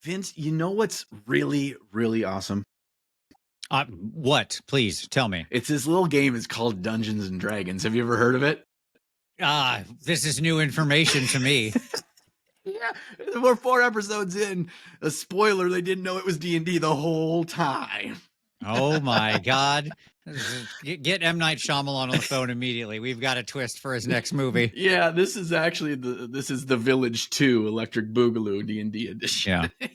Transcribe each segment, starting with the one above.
Vince, you know what's really, really awesome? What? Please tell me. It's this little game. It's called Dungeons and Dragons. Have you ever heard of it? This is new information to me. Yeah, we're 4 episodes in. A spoiler: they didn't know it was D&D the whole time. Oh my God. Get M. Night Shyamalan on the phone immediately. We've got a twist for his next movie. Yeah, this is actually the Village 2 Electric Boogaloo D&D edition. Yeah.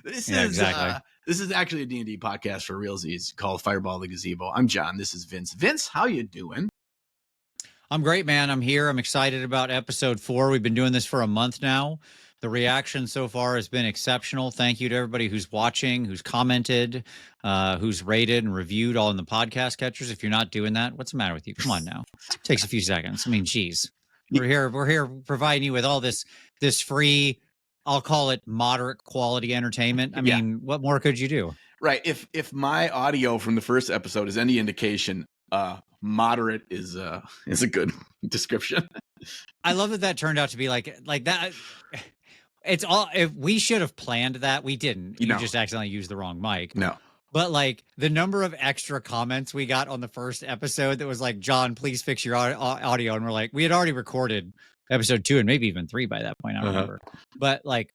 Exactly. This is actually a D&D podcast for realsies called Fireball the Gazebo. I'm John. This is Vince. Vince, how you doing? I'm great, man. I'm here. I'm excited about episode 4. We've been doing this for a month now. The reaction so far has been exceptional. Thank you to everybody who's watching, who's commented, who's rated and reviewed all in the podcast catchers. If you're not doing that, what's the matter with you? Come on now. It takes a few seconds. I mean, geez. We're here providing you with all this free, I'll call it moderate quality entertainment. I mean, what more could you do? Right. If my audio from the first episode is any indication, moderate is a good description. I love that turned out to be like that. It's all, if we should have planned that, we didn't. You just accidentally used the wrong mic. No. But like the number of extra comments we got on the first episode that was like, John, please fix your audio. And we're like, we had already recorded episode 2 and maybe even 3 by that point. I don't remember. But like,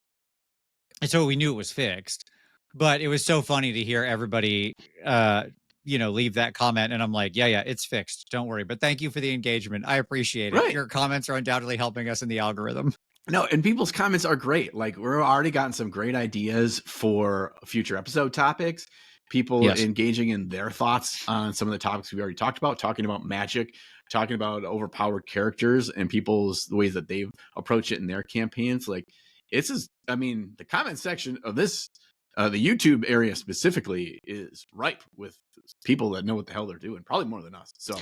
and so we knew it was fixed. But it was so funny to hear everybody, leave that comment. And I'm like, yeah, it's fixed. Don't worry. But thank you for the engagement. I appreciate it. Right. Your comments are undoubtedly helping us in the algorithm. No, and people's comments are great. Like, we're already gotten some great ideas for future episode topics. People engaging in their thoughts on some of the topics we already talked about, talking about magic, talking about overpowered characters and the ways that they've approached it in their campaigns. Like, the comment section of this, the YouTube area specifically, is ripe with people that know what the hell they're doing, probably more than us. So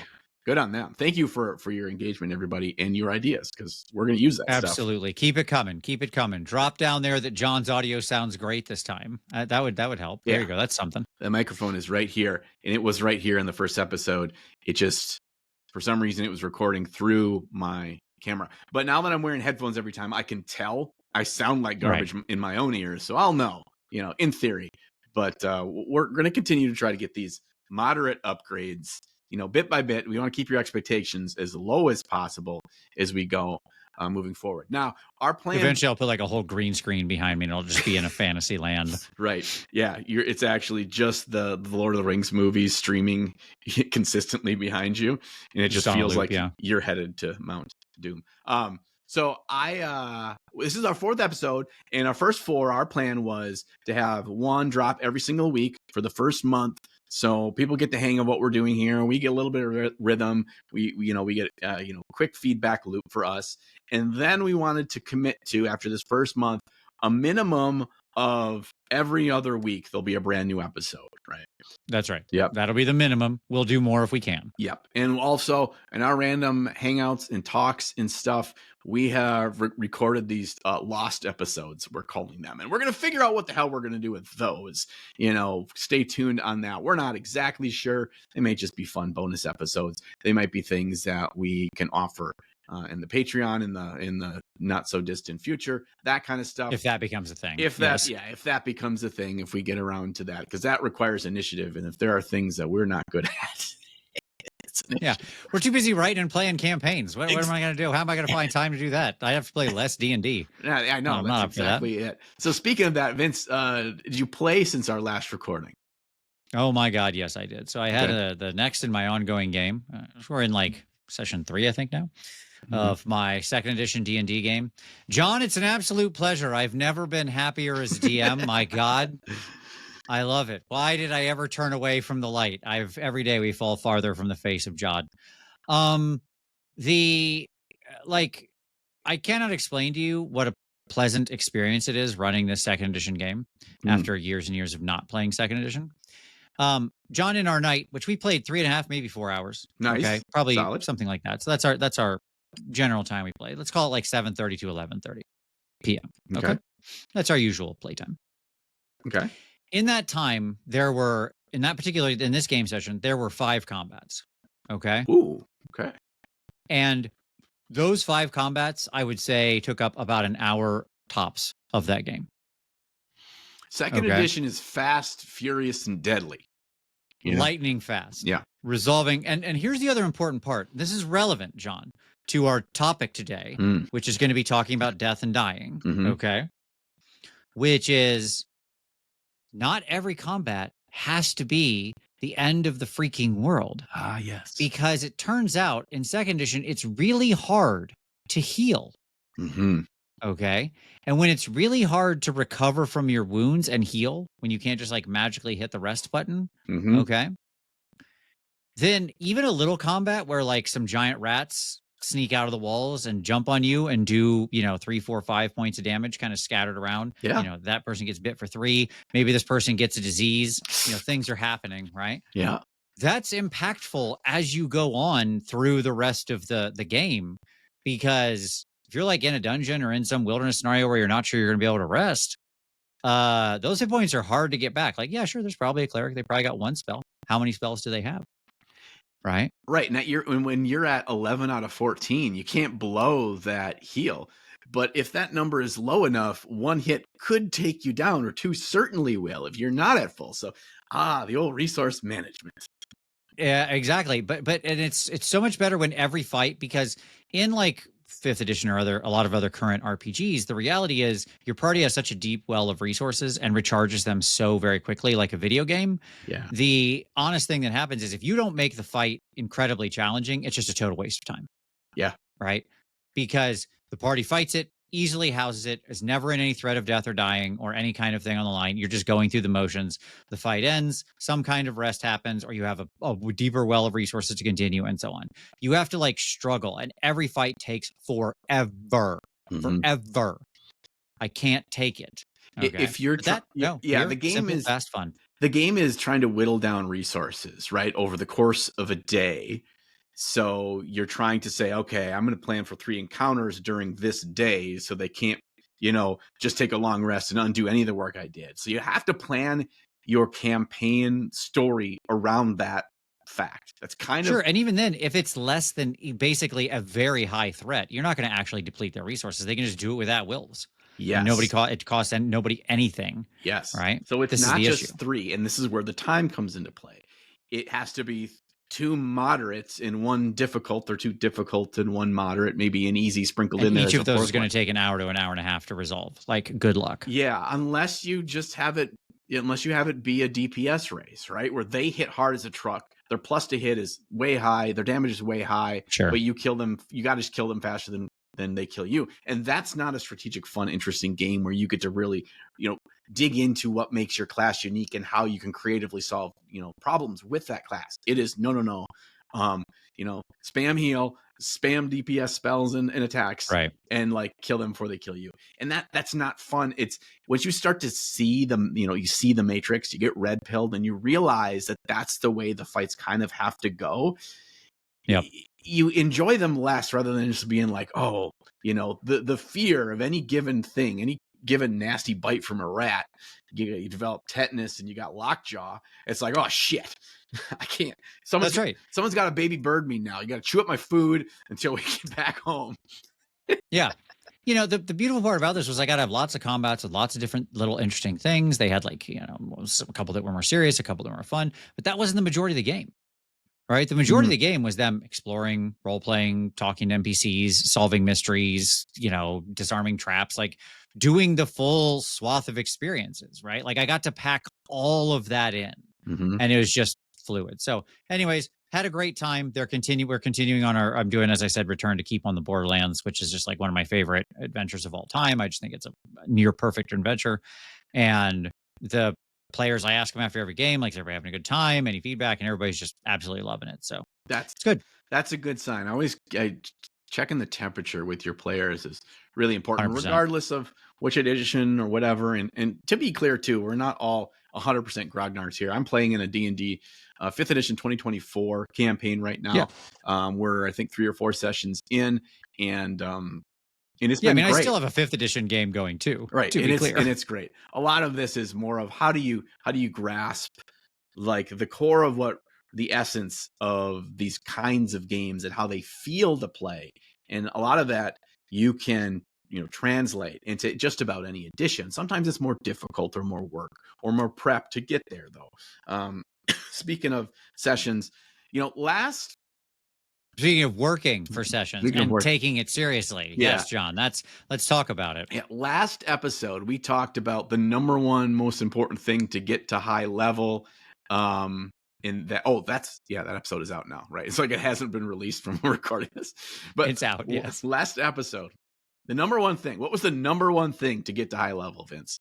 good on them. Thank you for your engagement, everybody, and your ideas, because we're going to use that Absolutely. stuff. Keep it coming. Keep it coming. Drop down there that John's audio sounds great this time. That would help. There you go. That's something. The microphone is right here, and it was right here in the first episode. It just, for some reason, it was recording through my camera. But now that I'm wearing headphones every time, I can tell I sound like garbage in my own ears. So I'll know, in theory. But we're going to continue to try to get these moderate upgrades, bit by bit. We want to keep your expectations as low as possible as we go moving forward. Now, our plan... Eventually, I'll put like a whole green screen behind me, and I'll just be in a fantasy land. Right. Yeah. It's actually just the Lord of the Rings movies streaming consistently behind you. And it just feels like you're headed to Mount Doom. So this is our 4th episode, and our first 4, our plan was to have one drop every single week for the first month. So people get the hang of what we're doing here. We get a little bit of rhythm. We get quick feedback loop for us. And then we wanted to commit to, after this first month, a minimum of every other week there'll be a brand new episode, right? That's right. Yep. That'll be the minimum. We'll do more if we can. Yep. And also in our random hangouts and talks and stuff, we have recorded these lost episodes, we're calling them. And we're going to figure out what the hell we're going to do with those. Stay tuned on that. We're not exactly sure. They may just be fun bonus episodes. They might be things that we can offer in the Patreon in the not so distant future, that kind of stuff. If that becomes a thing. If that becomes a thing, if we get around to that, because that requires initiative. And if there are things that we're not good at, we're too busy writing and playing campaigns. What am I going to do? How am I going to find time to do that? I have to play less D&D. I know. I'm that's exactly it. So speaking of that, Vince, did you play since our last recording? Oh my God, yes, I did. So I had the next in my ongoing game. We're in like session 3, I think now. Of my 2nd edition D&D game. John, it's an absolute pleasure. I've never been happier as DM. My God, I love it. Why did I ever turn away from the light? Every day we fall farther from the face of God. I cannot explain to you what a pleasant experience it is running this 2nd edition game after years and years of not playing 2nd edition. John, in our night, which we played 3.5, maybe 4 hours. Nice. Okay, probably solid. Something like that. So that's our general time we play. Let's call it like 7:30 to 11:30 p.m. Okay. That's our usual playtime. Okay. In that time, in this game session, there were 5 combats. Okay. Ooh. Okay. And those 5 combats, I would say, took up about an hour tops of that game. Second edition is fast, furious, and deadly. Lightning fast. Yeah. Resolving. And here's the other important part. This is relevant, John, to our topic today, which is going to be talking about death and dying. Okay. Which is not every combat has to be the end of the freaking world. Ah, yes. Because it turns out in second edition, it's really hard to heal. Okay. And when it's really hard to recover from your wounds and heal, when you can't just like magically hit the rest button, okay, then even a little combat where like some giant rats sneak out of the walls and jump on you and do, 3, 4, 5 points of damage kind of scattered around. Yeah. That person gets bit for 3. Maybe this person gets a disease. Things are happening, right? Yeah. That's impactful as you go on through the rest of the game, because if you're like in a dungeon or in some wilderness scenario where you're not sure you're going to be able to rest, those hit points are hard to get back. Like, yeah, sure, there's probably a cleric. They probably got 1 spell. How many spells do they have? Right. Now when you're at 11 out of 14, you can't blow that heal. But if that number is low enough, 1 hit could take you down, or 2 certainly will if you're not at full. So, the old resource management. Yeah, exactly. But it's so much better when every fight, because in like 5th edition or a lot of other current RPGs, the reality is your party has such a deep well of resources and recharges them so very quickly, like a video game. Yeah. The honest thing that happens is if you don't make the fight incredibly challenging, it's just a total waste of time. Yeah. Right? Because the party fights it, easily houses it, is never in any threat of death or dying or any kind of thing on the line. You're just going through the motions. The fight ends, some kind of rest happens, or you have a deeper well of resources to continue, and so on. You have to like struggle, and every fight takes forever. Forever. I can't take it. Okay. If you're the game simple, is fast fun. The game is trying to whittle down resources, right, over the course of a day. So you're trying to say, okay, I'm going to plan for 3 encounters during this day so they can't, just take a long rest and undo any of the work I did. So you have to plan your campaign story around that fact. That's kind of... Sure, and even then, if it's less than basically a very high threat, you're not going to actually deplete their resources. They can just do it with at-wills. Yes. It costs nobody anything. Yes. Right? So it's not just 3, and this is where the time comes into play. It has to be 2 moderates and 1 difficult, or 2 difficult and 1 moderate, maybe an easy sprinkled in there. Each of those is going to take an hour to an hour and a half to resolve. Like, good luck. Yeah, unless you have it be a DPS race, right? Where they hit hard as a truck. Their plus to hit is way high. Their damage is way high. Sure. But you kill them. You got to just kill them faster than they kill you. And that's not a strategic, fun, interesting game where you get to really, dig into what makes your class unique and how you can creatively solve, problems with that class. It is no. Spam heal, spam DPS spells and attacks, right, and like kill them before they kill you. And that's not fun. It's once you start to see them, you see the matrix, you get red pilled, and you realize that that's the way the fights kind of have to go. Yep. You enjoy them less, rather than just being like, the fear of any given thing, any given nasty bite from a rat. You develop tetanus and you got lockjaw. It's like, oh shit, I can't. That's right. Someone's got a baby bird me now. You got to chew up my food until we get back home. Yeah. The beautiful part about this was I got to have lots of combats with lots of different little interesting things. They had like, a couple that were more serious, a couple that were fun, but that wasn't the majority of the game. Right. The majority of the game was them exploring, role playing, talking to NPCs, solving mysteries, disarming traps, like doing the full swath of experiences. Right. Like I got to pack all of that in, and it was just fluid. So anyways, had a great time. We're continuing on I'm doing, as I said, Return to Keep on the Borderlands, which is just like one of my favorite adventures of all time. I just think it's a near perfect adventure. And the players, I ask them after every game, like, is everybody having a good time? Any feedback? And everybody's just absolutely loving it. So it's good. That's a good sign. Checking the temperature with your players is really important, 100%. Regardless of which edition or whatever. And to be clear too, we're not all 100% grognards here. I'm playing in a D&D 5th edition 2024 campaign right now. Yeah. We're, I think, 3 or 4 sessions in, and it's been great. I still have a 5th edition game going too. Right. To be clear. And it's great. A lot of this is more of how do you grasp like the core of what the essence of these kinds of games and how they feel to play. And a lot of that you can translate into just about any edition. Sometimes it's more difficult or more work or more prep to get there, though. Speaking of sessions, speaking of working for sessions and taking it seriously. Yeah. Yes, John, let's talk about it. Yeah, last episode we talked about the number one most important thing to get to high level. That episode is out now, right? It's like it hasn't been released from recording this, but it's out. Yes. Last episode, the number one thing. What was the number one thing to get to high level, Vince?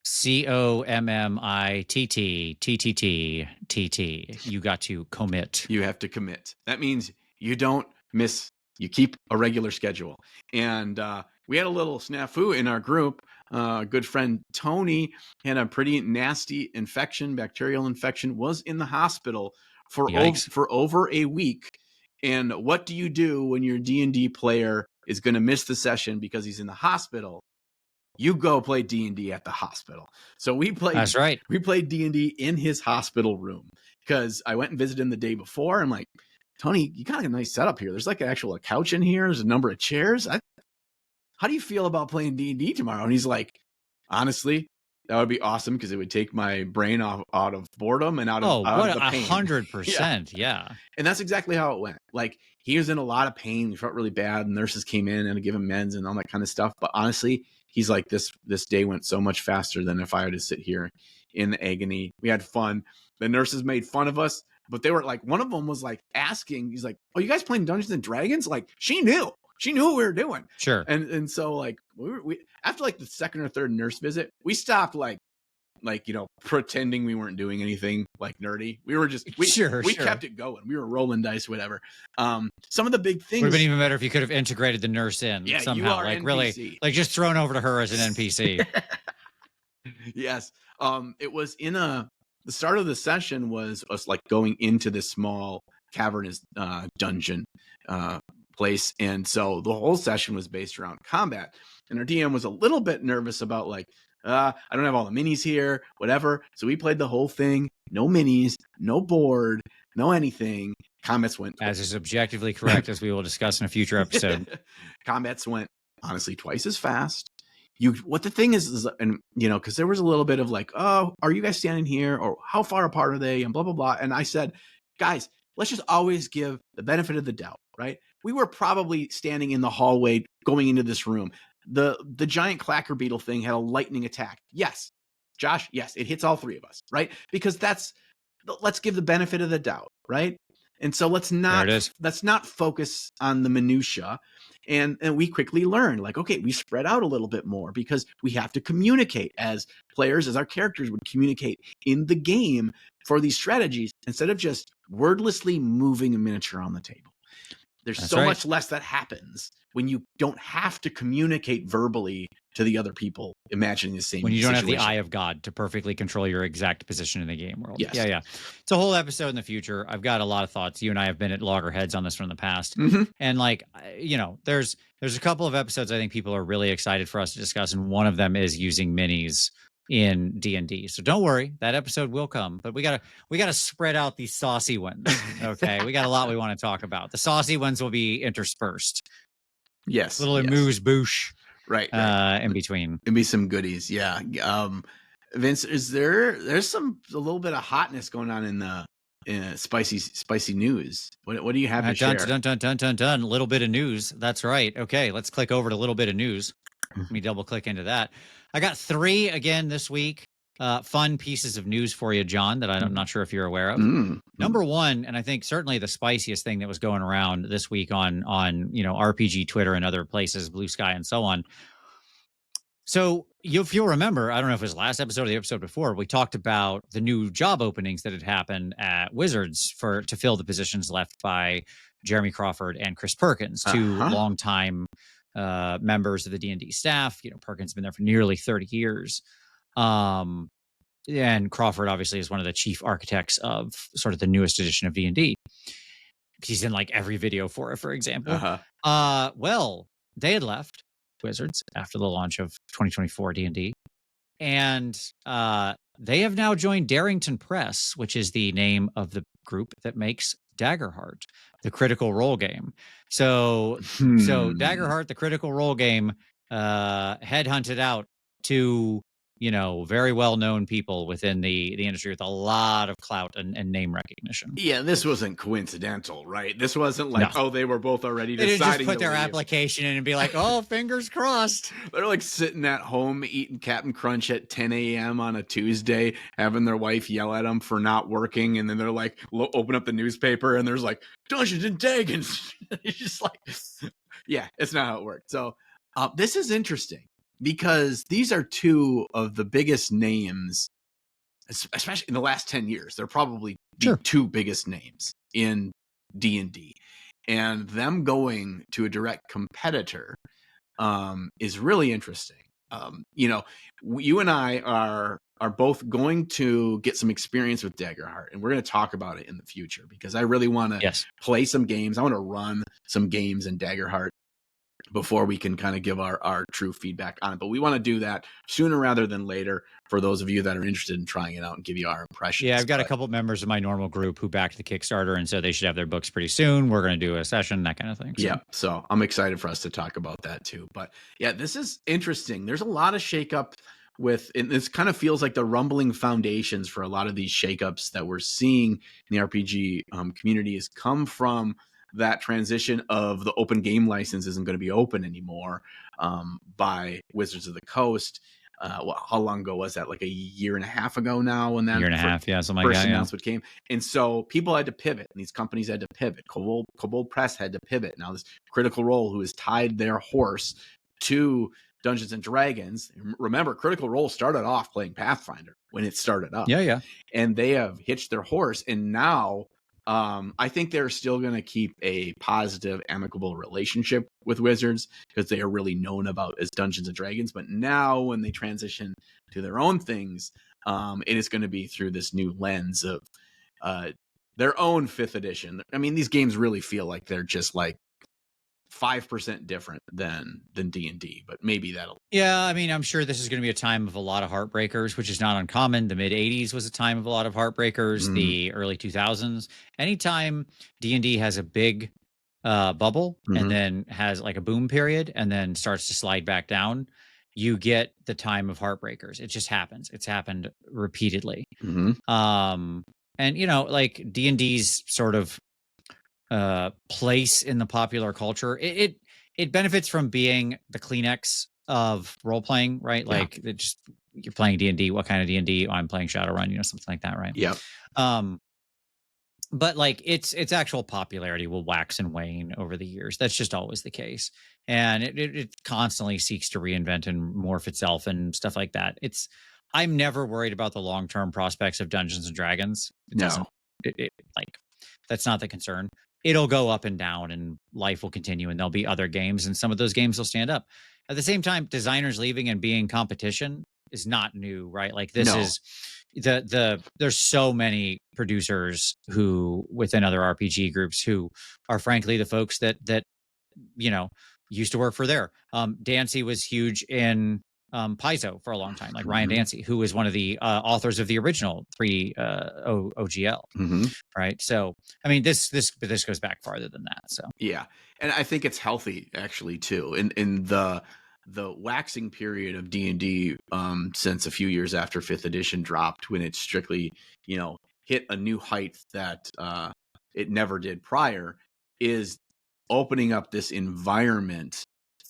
COMMITTTTTT. You got to commit. You have to commit. That means you don't miss. You keep a regular schedule. And we had a little snafu in our group. A good friend Tony had a pretty nasty infection, bacterial infection, was in the hospital for over a week. And what do you do when your D&D player is going to miss the session because he's in the hospital? You go play D&D at the hospital. So we played. That's right. We played D&D in his hospital room because I went and visited him the day before. I'm like, Tony, you got a nice setup here. There's like a couch in here. There's a number of chairs. How do you feel about playing D&D tomorrow? And he's like, honestly, that would be awesome because it would take my brain out of boredom and out of the pain. 100%. Yeah. And that's exactly how it went. Like, he was in a lot of pain. He felt really bad. Nurses came in and give him meds and all that kind of stuff. But honestly, he's like, this day went so much faster than if I had to sit here in the agony. We had fun. The nurses made fun of us, but they were like, one of them was like asking, he's like, "Oh, you guys playing Dungeons and Dragons?" Like, she knew what we were doing. Sure. And so like we after like the second or third nurse visit, we stopped like pretending we weren't doing anything like nerdy. We were just we kept it going. We were rolling dice, whatever. Some of the big things would have been even better if you could have integrated the nurse in somehow, like NPC. Really, like just thrown over to her as an NPC. Yes. It was the start of the session was us like going into this small cavernous dungeon place, and so the whole session was based around combat. And our DM was a little bit nervous about like, I don't have all the minis here, whatever. So we played the whole thing, no minis, no board, no anything. Combats went as is objectively correct, as we will discuss in a future episode. Combats went honestly twice as fast. What the thing is, and because there was a little bit of like, oh, are you guys standing here, or how far apart are they, and blah blah blah. And I said, guys, let's just always give the benefit of the doubt, right? We were probably standing in the hallway going into this room. The giant clacker beetle thing had a lightning attack. Yes, Josh. Yes, it hits all three of us, right? Because let's give the benefit of the doubt, right? And so let's not focus on the minutia. And we quickly learned, like, okay, we spread out a little bit more because we have to communicate as players, as our characters would communicate in the game for these strategies instead of just wordlessly moving a miniature on the table. There's much less that happens when you don't have to communicate verbally to the other people imagining the same when you don't situation. have the eye of God to perfectly control your exact position in the game world. Yes. Yeah. It's a whole episode in the future. I've got a lot of thoughts. You and I have been at loggerheads on this from the past. Mm-hmm. And like, there's a couple of episodes I think people are really excited for us to discuss. And one of them is using minis in D&D. So don't worry, that episode will come, but we gotta spread out these saucy ones. Okay. We got a lot we want to talk about. The saucy ones will be interspersed. Yes. Little amuse-bouche. Right. In between. It'd be some goodies. Yeah. Vince, there's a little bit of hotness going on in the spicy news. What do you have to share? Dun. A little bit of news. That's right. Okay. Let's click over to a little bit of news. Let me double click into that. I got 3 again this week. Fun pieces of news for you, John, that I'm not sure if you're aware of. Number one, and I think certainly the spiciest thing that was going around this week on RPG Twitter and other places, Blue Sky and so on. So if you'll remember, I don't know if it was last episode or the episode before, we talked about the new job openings that had happened at Wizards to fill the positions left by Jeremy Crawford and Chris Perkins, 2 longtime members of the D&D staff. Perkins has been there for nearly 30 years. And Crawford obviously is one of the chief architects of sort of the newest edition of D&D. He's in like every video for it, for example. Well, they had left Wizards after the launch of 2024 D&D. And they have now joined Darrington Press, which is the name of the group that makes Daggerheart, the Critical Role game. So Daggerheart, the Critical Role game, headhunted out to, very well known people within the industry with a lot of clout and name recognition. Yeah, this wasn't coincidental, right? This wasn't No, like, oh, they were both already they didn't just deciding put to their leave. application in and be like, oh, fingers crossed. They're like sitting at home eating Captain Crunch at 10 a.m. on a Tuesday, having their wife yell at them for not working. And then they're like, open up the newspaper and there's like Dungeons and Dragons. It's just like, yeah, it's not how it worked. So this is interesting because these are two of the biggest names, especially in the last 10 years. They're probably the two biggest names in D&D. And them going to a direct competitor is really interesting. You and I are both going to get some experience with Daggerheart, and we're going to talk about it in the future because I really want to play some games. I want to run some games in Daggerheart before we can kind of give our true feedback on it. But we want to do that sooner rather than later for those of you that are interested in trying it out and give you our impressions. Yeah, I've got a couple members of my normal group who backed the Kickstarter, and so they should have their books pretty soon. We're going to do a session, that kind of thing. So. Yeah, so I'm excited for us to talk about that too. But yeah, this is interesting. There's a lot of shakeup and this kind of feels like the rumbling foundations for a lot of these shakeups that we're seeing in the RPG community has come from that transition of the open game license isn't going to be open anymore by Wizards of the Coast. How long ago was that? Like a year and a half ago now, when that year and a half, something like that. First announcement came, and so people had to pivot, and these companies had to pivot. Kobold Press had to pivot. Now this Critical Role, who has tied their horse to Dungeons and Dragons. Remember, Critical Role started off playing Pathfinder when it started up. Yeah. And they have hitched their horse, and now I think they're still going to keep a positive, amicable relationship with Wizards because they are really known about as Dungeons and Dragons. But now when they transition to their own things, it is going to be through this new lens of their own 5th edition. I mean, these games really feel like they're just like 5% different than D&D, but maybe that'll. Yeah, I mean, I'm sure this is going to be a time of a lot of heartbreakers, which is not uncommon. The mid 80s was a time of a lot of heartbreakers. The early 2000s, anytime D&D has a big bubble and then has like a boom period and then starts to slide back down, you get the time of heartbreakers. It just happens. It's happened repeatedly. And like D&D's sort of place in the popular culture, it benefits from being the Kleenex of role playing, right? Like you're playing D&D. What kind of D&D? I'm playing Shadowrun, something like that, right? Yeah. But like its actual popularity will wax and wane over the years. That's just always the case, and it constantly seeks to reinvent and morph itself and stuff like that. I'm never worried about the long term prospects of Dungeons and Dragons. It doesn't. Like that's not the concern. It'll go up and down and life will continue and there'll be other games and some of those games will stand up. At the same time, designers leaving and being competition is not new, right? Like this is there's so many producers who within other RPG groups who are frankly the folks that used to work for there. Dancy was huge in Paizo for a long time, like Ryan Dancy, who was one of the authors of the original 3 OGL, right? So, I mean, this goes back farther than that. So, yeah, and I think it's healthy actually too. In the waxing period of D&D, since a few years after 5th edition dropped, when it strictly hit a new height that it never did prior, is opening up this environment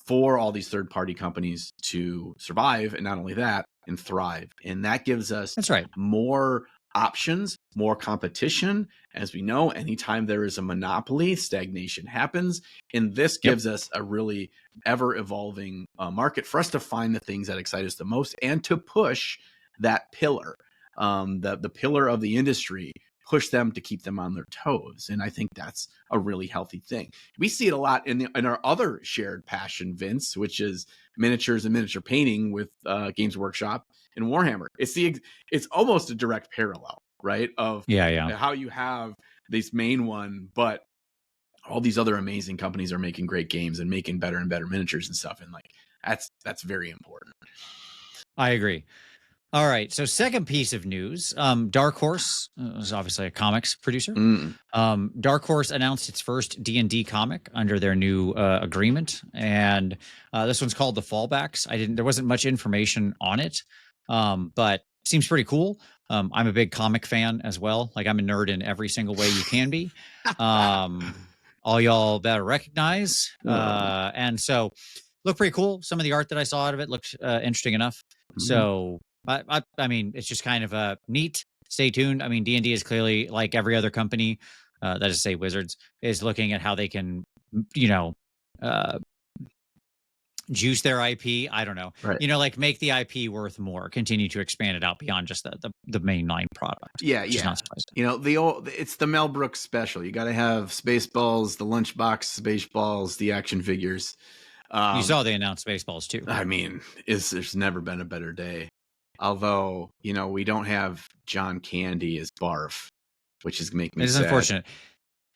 for all these third-party companies to survive, and not only that, and thrive. And that gives us more options, more competition. As we know, anytime there is a monopoly, stagnation happens. And this gives us a really ever-evolving market for us to find the things that excite us the most and to push that pillar, the pillar of the industry, push them to keep them on their toes. And I think that's a really healthy thing. We see it a lot in our other shared passion, Vince, which is miniatures and miniature painting with Games Workshop and Warhammer. It's almost a direct parallel, right? Of how you have this main one, but all these other amazing companies are making great games and making better and better miniatures and stuff. And like, that's very important. I agree. All right. So, second piece of news: Dark Horse is obviously a comics producer. Dark Horse announced its first D&D comic under their new agreement, and this one's called The Fallbacks. There wasn't much information on it, but seems pretty cool. I'm a big comic fan as well. Like, I'm a nerd in every single way you can be. All y'all better recognize, and so looked pretty cool. Some of the art that I saw out of it looked interesting enough. So I mean, it's just kind of a neat. Stay tuned. I mean, D&D is clearly, like every other company, that is to say Wizards, is looking at how they can, you know, uh, juice their IP. I don't know, Right. like make the IP worth more, continue to expand it out beyond just the mainline product. Yeah, which is yeah. not surprising. It's the Mel Brooks special. You got to have Spaceballs, the lunchbox Spaceballs, the action figures. You saw they announced Spaceballs too. I mean, there's never been a better day. Although, we don't have John Candy as Barf, which is making me sad. It's unfortunate.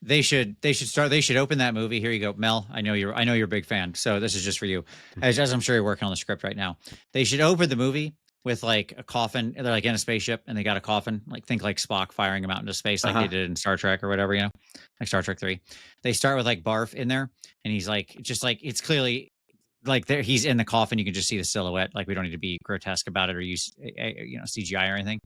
They should open that movie. Here you go, Mel. I know you're a big fan, so this is just for you. As I'm sure you're working on the script right now. They should open the movie with like a coffin. They're like in a spaceship and they got a coffin. Like think like Spock firing him out into space, like they did in Star Trek or whatever, like Star Trek 3. They start with like Barf in there, and he's like just like it's clearly like there he's in the coffin. You can just see the silhouette. Like we don't need to be grotesque about it or use CGI or anything.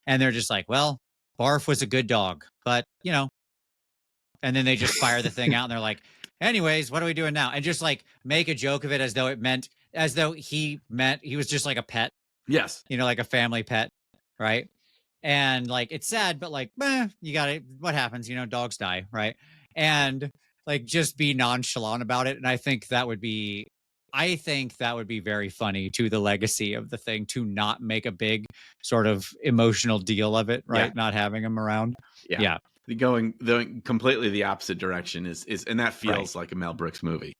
And they're just like, well, Barf was a good dog, but and then they just fire the thing out and they're like, anyways, what are we doing now? And just like make a joke of it as though he was just like a pet. Yes. Like a family pet. Right. And like, it's sad, but like, you got it. What happens? Dogs die. Right. And like, just be nonchalant about it. And I think that would be very funny to the legacy of the thing to not make a big sort of emotional deal of it. Right. Yeah. Not having him around. Yeah. Going completely the opposite direction is and that feels like a Mel Brooks movie.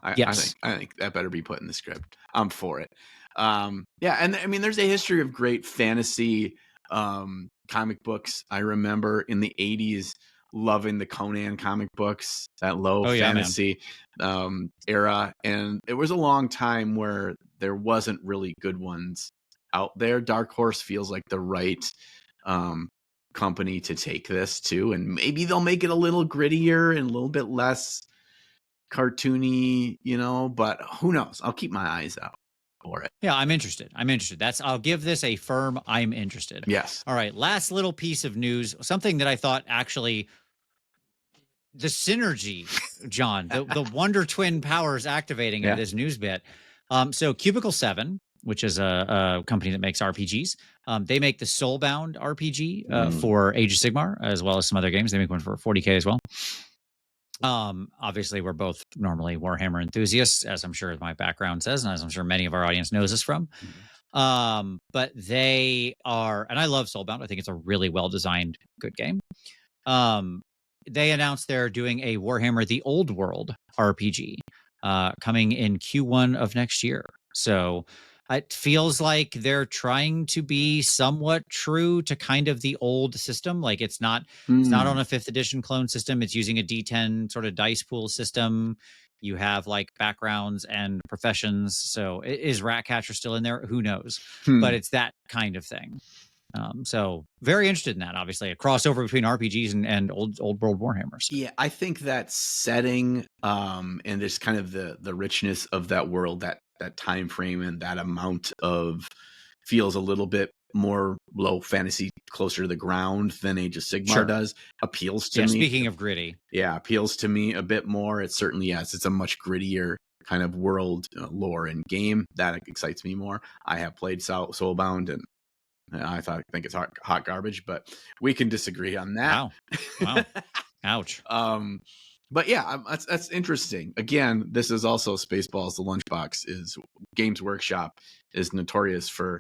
I think that better be put in the script. I'm for it. And I mean, there's a history of great fantasy comic books. I remember in the 80s loving the Conan comic books, that low fantasy era, and it was a long time where there wasn't really good ones out there. Dark Horse feels like the right company to take this to, and maybe they'll make it a little grittier and a little bit less cartoony, but who knows? I'll keep my eyes out for it. Yeah, I'm interested. I'll give this a firm I'm interested. Yes. All right, last little piece of news, something that I thought actually the synergy, John, the Wonder Twin powers activating in this news bit. So Cubicle 7, which is a company that makes RPGs. They make the Soulbound RPG for Age of Sigmar, as well as some other games. They make one for 40K as well. Obviously, we're both normally Warhammer enthusiasts, as I'm sure my background says, and as I'm sure many of our audience knows us from. But they are, and I love Soulbound. I think it's a really well-designed, good game. They announced they're doing a Warhammer The Old World RPG coming in Q1 of next year. So it feels like they're trying to be somewhat true to kind of the old system. Like it's not on a 5th edition clone system. It's using a D10 sort of dice pool system. You have like backgrounds and professions. So is Ratcatcher still in there? Who knows? But it's that kind of thing. So very interested in that. Obviously, a crossover between RPGs and old world Warhammers. Yeah, I think that setting and just kind of the richness of that world, that time frame and that amount of feels a little bit more low fantasy, closer to the ground than Age of Sigmar does. Appeals to me. Speaking of gritty, appeals to me a bit more. It certainly it's a much grittier kind of world, lore and game that excites me more. I have played Soulbound and I think it's hot garbage, but we can disagree on that. Wow. Ouch. But yeah, that's interesting. Again, this is also Spaceballs. The Lunchbox is Games Workshop is notorious for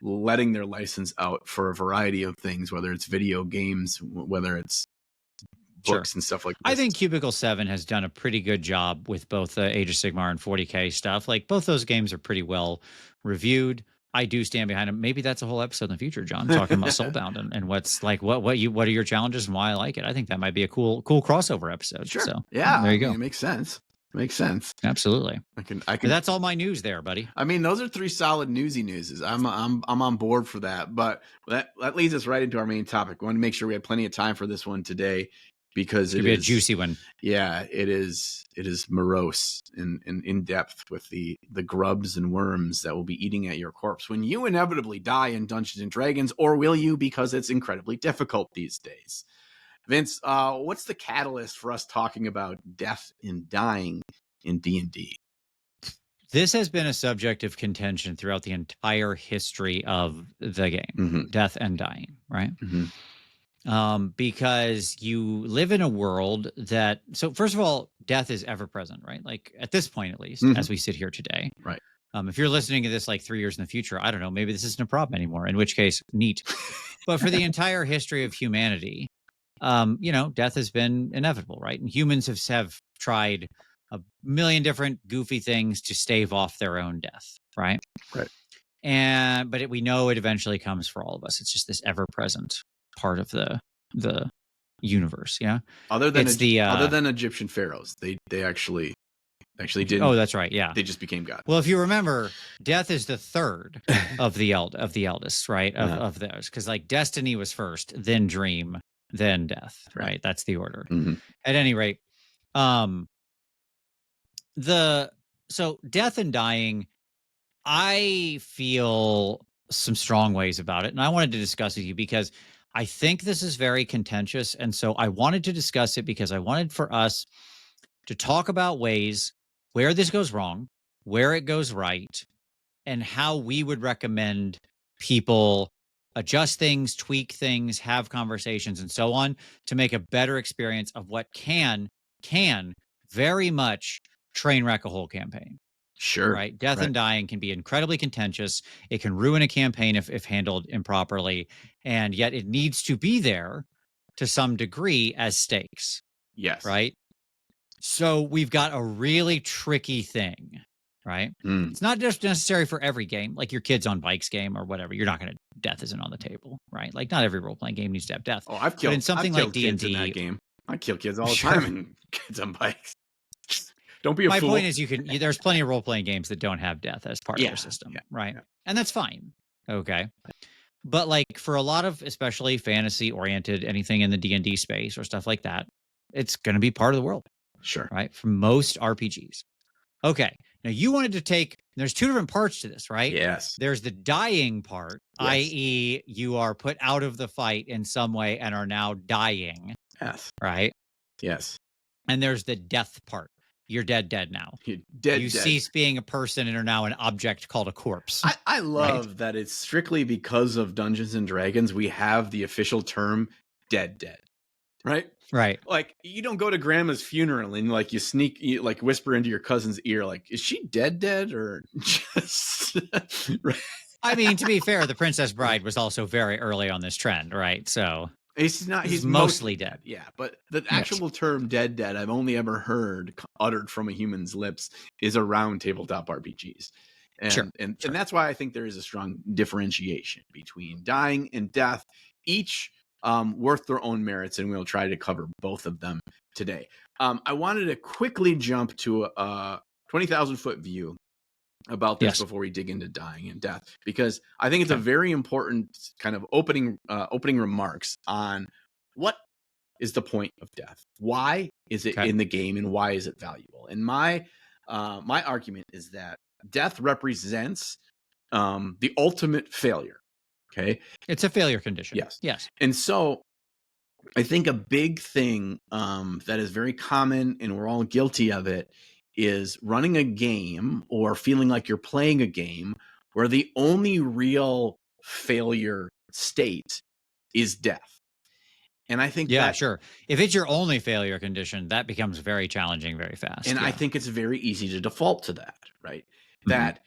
letting their license out for a variety of things, whether it's video games, whether it's books and stuff like this. I think Cubicle 7 has done a pretty good job with both the Age of Sigmar and 40K stuff. Like both those games are pretty well reviewed. I do stand behind them. Maybe that's a whole episode in the future, John, talking about Soulbound and what's like what are your challenges and why I like it. I think that might be a cool crossover episode. Sure. So yeah, there you go. It makes sense. Makes sense. Absolutely. I can. But that's all my news there, buddy. I mean, those are 3 solid newses. I'm on board for that. But that leads us right into our main topic. We want to make sure we had plenty of time for this one today because it is a juicy one. Yeah, it is. It is morose and in depth with the grubs and worms that will be eating at your corpse when you inevitably die in Dungeons and Dragons, or will you? Because it's incredibly difficult these days. Vince, what's the catalyst for us talking about death and dying in D&D? This has been a subject of contention throughout the entire history of the game, death and dying, right? Because you live in a world that, so first of all, death is ever present, right? Like at this point, at least, as we sit here today. Right. If you're listening to this like 3 years in the future, I don't know, maybe this isn't a problem anymore, in which case, neat. But for the entire history of humanity, death has been inevitable, right? And humans have tried a million different goofy things to stave off their own death, right? Right. But we know it eventually comes for all of us. It's just this ever-present part of the universe, yeah. Other than Egyptian pharaohs, they actually didn't. Oh, that's right, yeah. They just became God. Well, if you remember, death is the third of the eldest, right? Of those, because like destiny was first, then dream, then death, right? That's the order. At any rate, so death and dying, I feel some strong ways about it, and I wanted to discuss with you because I think this is very contentious, and so I wanted to discuss it because I wanted for us to talk about ways where this goes wrong, where it goes right, and how we would recommend people adjust things, tweak things, have conversations, and so on to make a better experience of what can very much train wreck a whole campaign. Sure. Right. Death and dying can be incredibly contentious. It can ruin a campaign if handled improperly. And yet it needs to be there to some degree as stakes. Yes. Right. So we've got a really tricky thing. Right. It's not just necessary for every game, like your kids on bikes game or whatever. You're not going to, death isn't on the table. Right. Like not every role playing game needs to have death. Oh, I've killed like D&D in that game. I kill kids all the time in kids on bikes. Don't be a fool. My point is there's plenty of role-playing games that don't have death as part of their system, right? Yeah. And that's fine. Okay. But like for a lot of especially fantasy-oriented anything in the D&D space or stuff like that, it's going to be part of the world. Sure. Right? For most RPGs. Okay. Now you wanted to there's 2 different parts to this, right? Yes. There's the dying part, i.e. you are put out of the fight in some way and are now dying. Yes. Right? Yes. And there's the death part. You're dead now. You're dead. You cease being a person and are now an object called a corpse. I love that it's strictly because of Dungeons and Dragons we have the official term dead. Right? Right. Like you don't go to grandma's funeral and like you like whisper into your cousin's ear like, is she dead or just right? I mean, to be fair, the Princess Bride was also very early on this trend, right? So he's mostly dead. Yeah, but the actual term dead I've only ever heard uttered from a human's lips is around tabletop RPGs. And that's why I think there is a strong differentiation between dying and death, each worth their own merits, and we'll try to cover both of them today. I wanted to quickly jump to a 20,000-foot view about this before we dig into dying and death, because I think it's a very important kind of opening remarks on what is the point of death, why is it in the game, and why is it valuable. And my argument is that death represents the ultimate failure. Okay, it's a failure condition. Yes, and so I think a big thing that is very common, and we're all guilty of it, is running a game or feeling like you're playing a game where the only real failure state is death. And I think sure. If it's your only failure condition, that becomes very challenging very fast. And I think it's very easy to default to that, right? That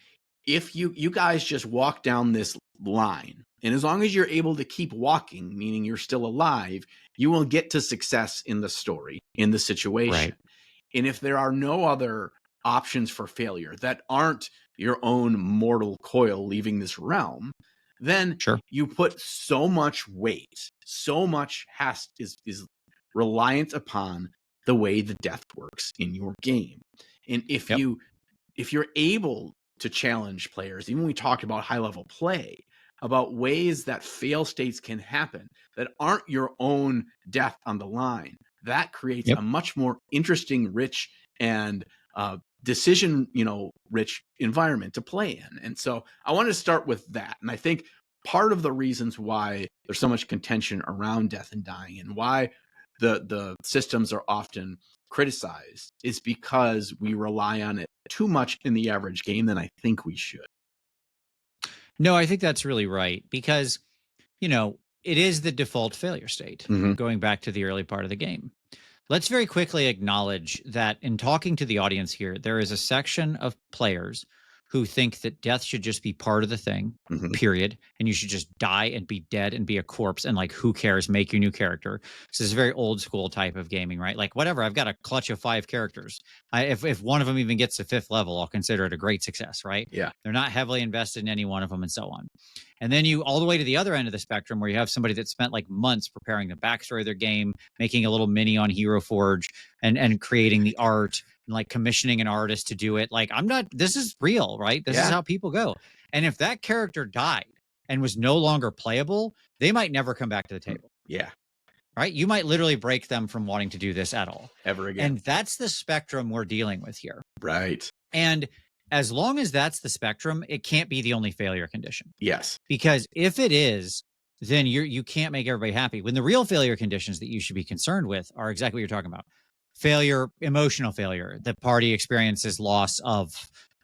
if you guys just walk down this line, and as long as you're able to keep walking, meaning you're still alive, you will get to success in the story, in the situation. Right. And if there are no other options for failure that aren't your own mortal coil leaving this realm, then you put so much weight, so much is reliant upon the way the death works in your game. And if you're able to challenge players, even when we talked about high level play, about ways that fail states can happen that aren't your own death on the line, that creates a much more interesting, rich, and decision, rich environment to play in. And so I wanted to start with that. And I think part of the reasons why there's so much contention around death and dying, and why the systems are often criticized, is because we rely on it too much in the average game than I think we should. No, I think that's really right, because, it is the default failure state, going back to the early part of the game. Let's very quickly acknowledge that in talking to the audience here, there is a section of players who think that death should just be part of the thing, period. And you should just die and be dead and be a corpse. And like, who cares? Make your new character. This is a very old school type of gaming, right? Like, whatever, I've got a clutch of 5 characters. If one of them even gets to 5th level, I'll consider it a great success, right? Yeah. They're not heavily invested in any one of them and so on. And then you all the way to the other end of the spectrum, where you have somebody that spent like months preparing the backstory of their game, making a little mini on Hero Forge, and creating the art, and like commissioning an artist to do it. Like, this is real, right? This is how people go. And if that character died and was no longer playable, they might never come back to the table. Yeah. Right? You might literally break them from wanting to do this at all. Ever again. And that's the spectrum we're dealing with here. Right. And as long as that's the spectrum, it can't be the only failure condition. Yes. Because if it is, then you can't make everybody happy. When the real failure conditions that you should be concerned with are exactly what you're talking about. Failure, emotional failure. The party experiences loss of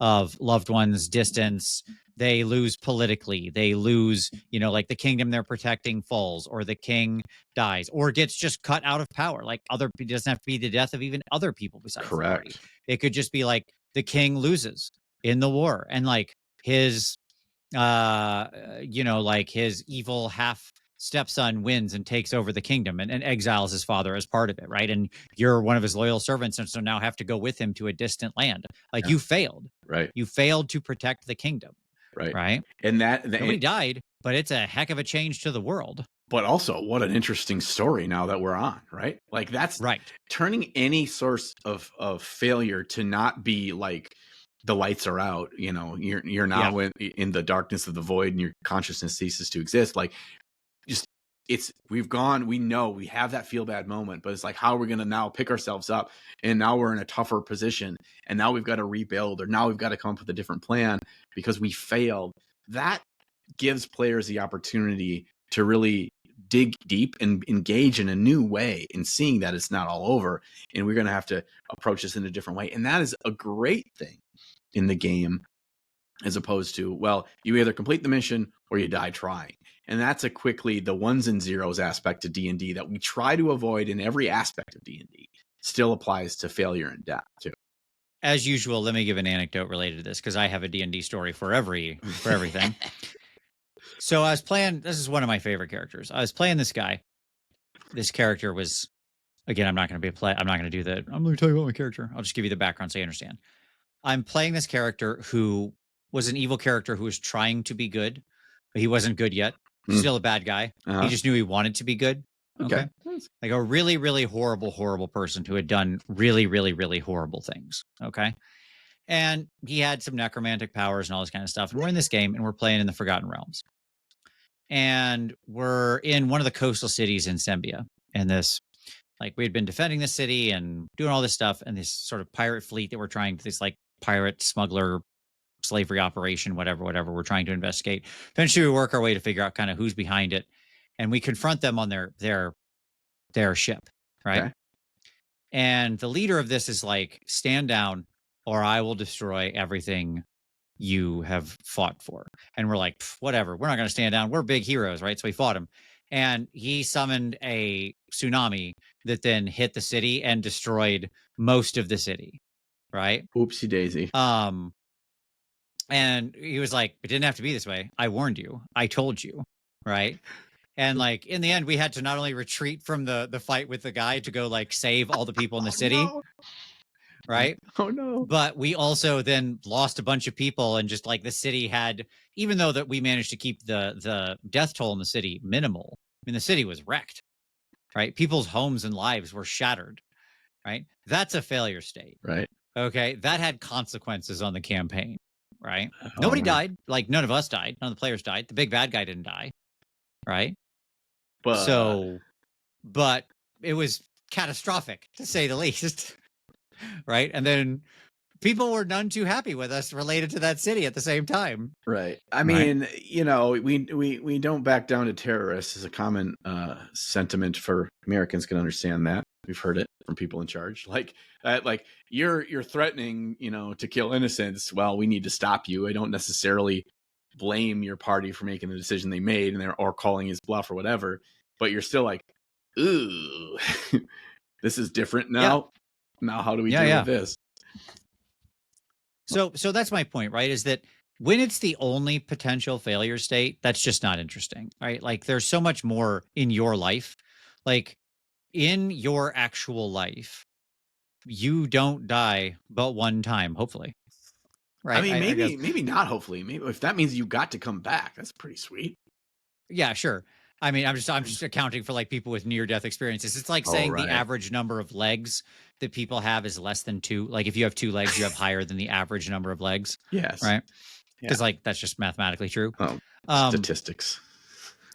loved ones, distance. They lose politically. They lose, like the kingdom they're protecting falls, or the king dies, or gets just cut out of power. Like, it doesn't have to be the death of even other people besides the party. It could just be like the king loses in the war, and like his like his evil half stepson wins and takes over the kingdom, and exiles his father as part of it, right? And you're one of his loyal servants, and so now have to go with him to a distant land. Like, you failed. Right. You failed to protect the kingdom. Right. And nobody died, but it's a heck of a change to the world. But also, what an interesting story now that we're on, right? Like, that's right. Turning any source of failure to not be like the lights are out, you're now in the darkness of the void, and your consciousness ceases to exist. Like, we know we have that feel bad moment, but it's like, how are we going to now pick ourselves up? And now we're in a tougher position, and now we've got to rebuild, or now we've got to come up with a different plan because we failed. That gives players the opportunity to really dig deep and engage in a new way, in seeing that it's not all over, and we're going to have to approach this in a different way. And that is a great thing in the game, as opposed to, well, you either complete the mission or you die trying. And that's the ones and zeros aspect of D&D that we try to avoid in every aspect of D&D still applies to failure and death too. As usual, let me give an anecdote related to this, because I have a D&D story for everything. So I was playing, this is one of my favorite characters. I was playing this guy. This character was, again, I'm not going to do that. I'm going to tell you about my character. I'll just give you the background so you understand. I'm playing this character who was an evil character who was trying to be good, but he wasn't good yet. Still a bad guy. He just knew he wanted to be good. Okay. Like a really, really horrible, horrible person who had done really, really, really horrible things. Okay. And he had some necromantic powers and all this kind of stuff. And we're in this game, and we're playing in the Forgotten Realms. And we're in one of the coastal cities in Sembia. And this, like, we had been defending the city and doing all this stuff. And this sort of pirate fleet that we're trying to, this like pirate smuggler slavery operation, whatever we're trying to investigate. Eventually we work our way to figure out kind of who's behind it. And we confront them on their ship. Right. Okay. And the leader of this is like, stand down or I will destroy everything you have fought for. And we're like, whatever, we're not going to stand down. We're big heroes, right? So we fought him. And he summoned a tsunami that then hit the city and destroyed most of the city. Right? Oopsie daisy. And he was like, it didn't have to be this way. I warned you. I told you. Right? And like, in the end, we had to not only retreat from the fight with the guy to go like save all the people in the city. No. Right? Oh no. But we also then lost a bunch of people, and just like the city had, even though that we managed to keep the death toll in the city minimal, I mean, the city was wrecked. Right? People's homes and lives were shattered. Right? That's a failure state. Right. Okay, that had consequences on the campaign, right? Oh Nobody man. died. Like none of us died. None of the players died. The big bad guy didn't die, right? But So, but it was catastrophic to say the least, right? And then people were none too happy with us related to that city at the same time. right. I Right. mean, we don't back down to terrorists is a common sentiment for Americans can understand that. We've heard it from people in charge. Like you're threatening, to kill innocents. Well, we need to stop you. I don't necessarily blame your party for making the decision they made or calling his bluff or whatever, but you're still like, ooh, this is different now. Yeah. Now how do we deal with this? So that's my point, right? Is that when it's the only potential failure state, that's just not interesting, right? Like there's so much more in your life. Like in your actual life, you don't die but one time, hopefully. Right. I mean, I guess. maybe not. Hopefully, maybe if that means you got to come back, that's pretty sweet. Yeah, sure. I mean, I'm just accounting for like people with near death experiences. It's like saying the average number of legs that people have is less than 2. Like if you have 2 legs, you have higher than the average number of legs. Yes. Right. Because like that's just mathematically true. Oh, statistics.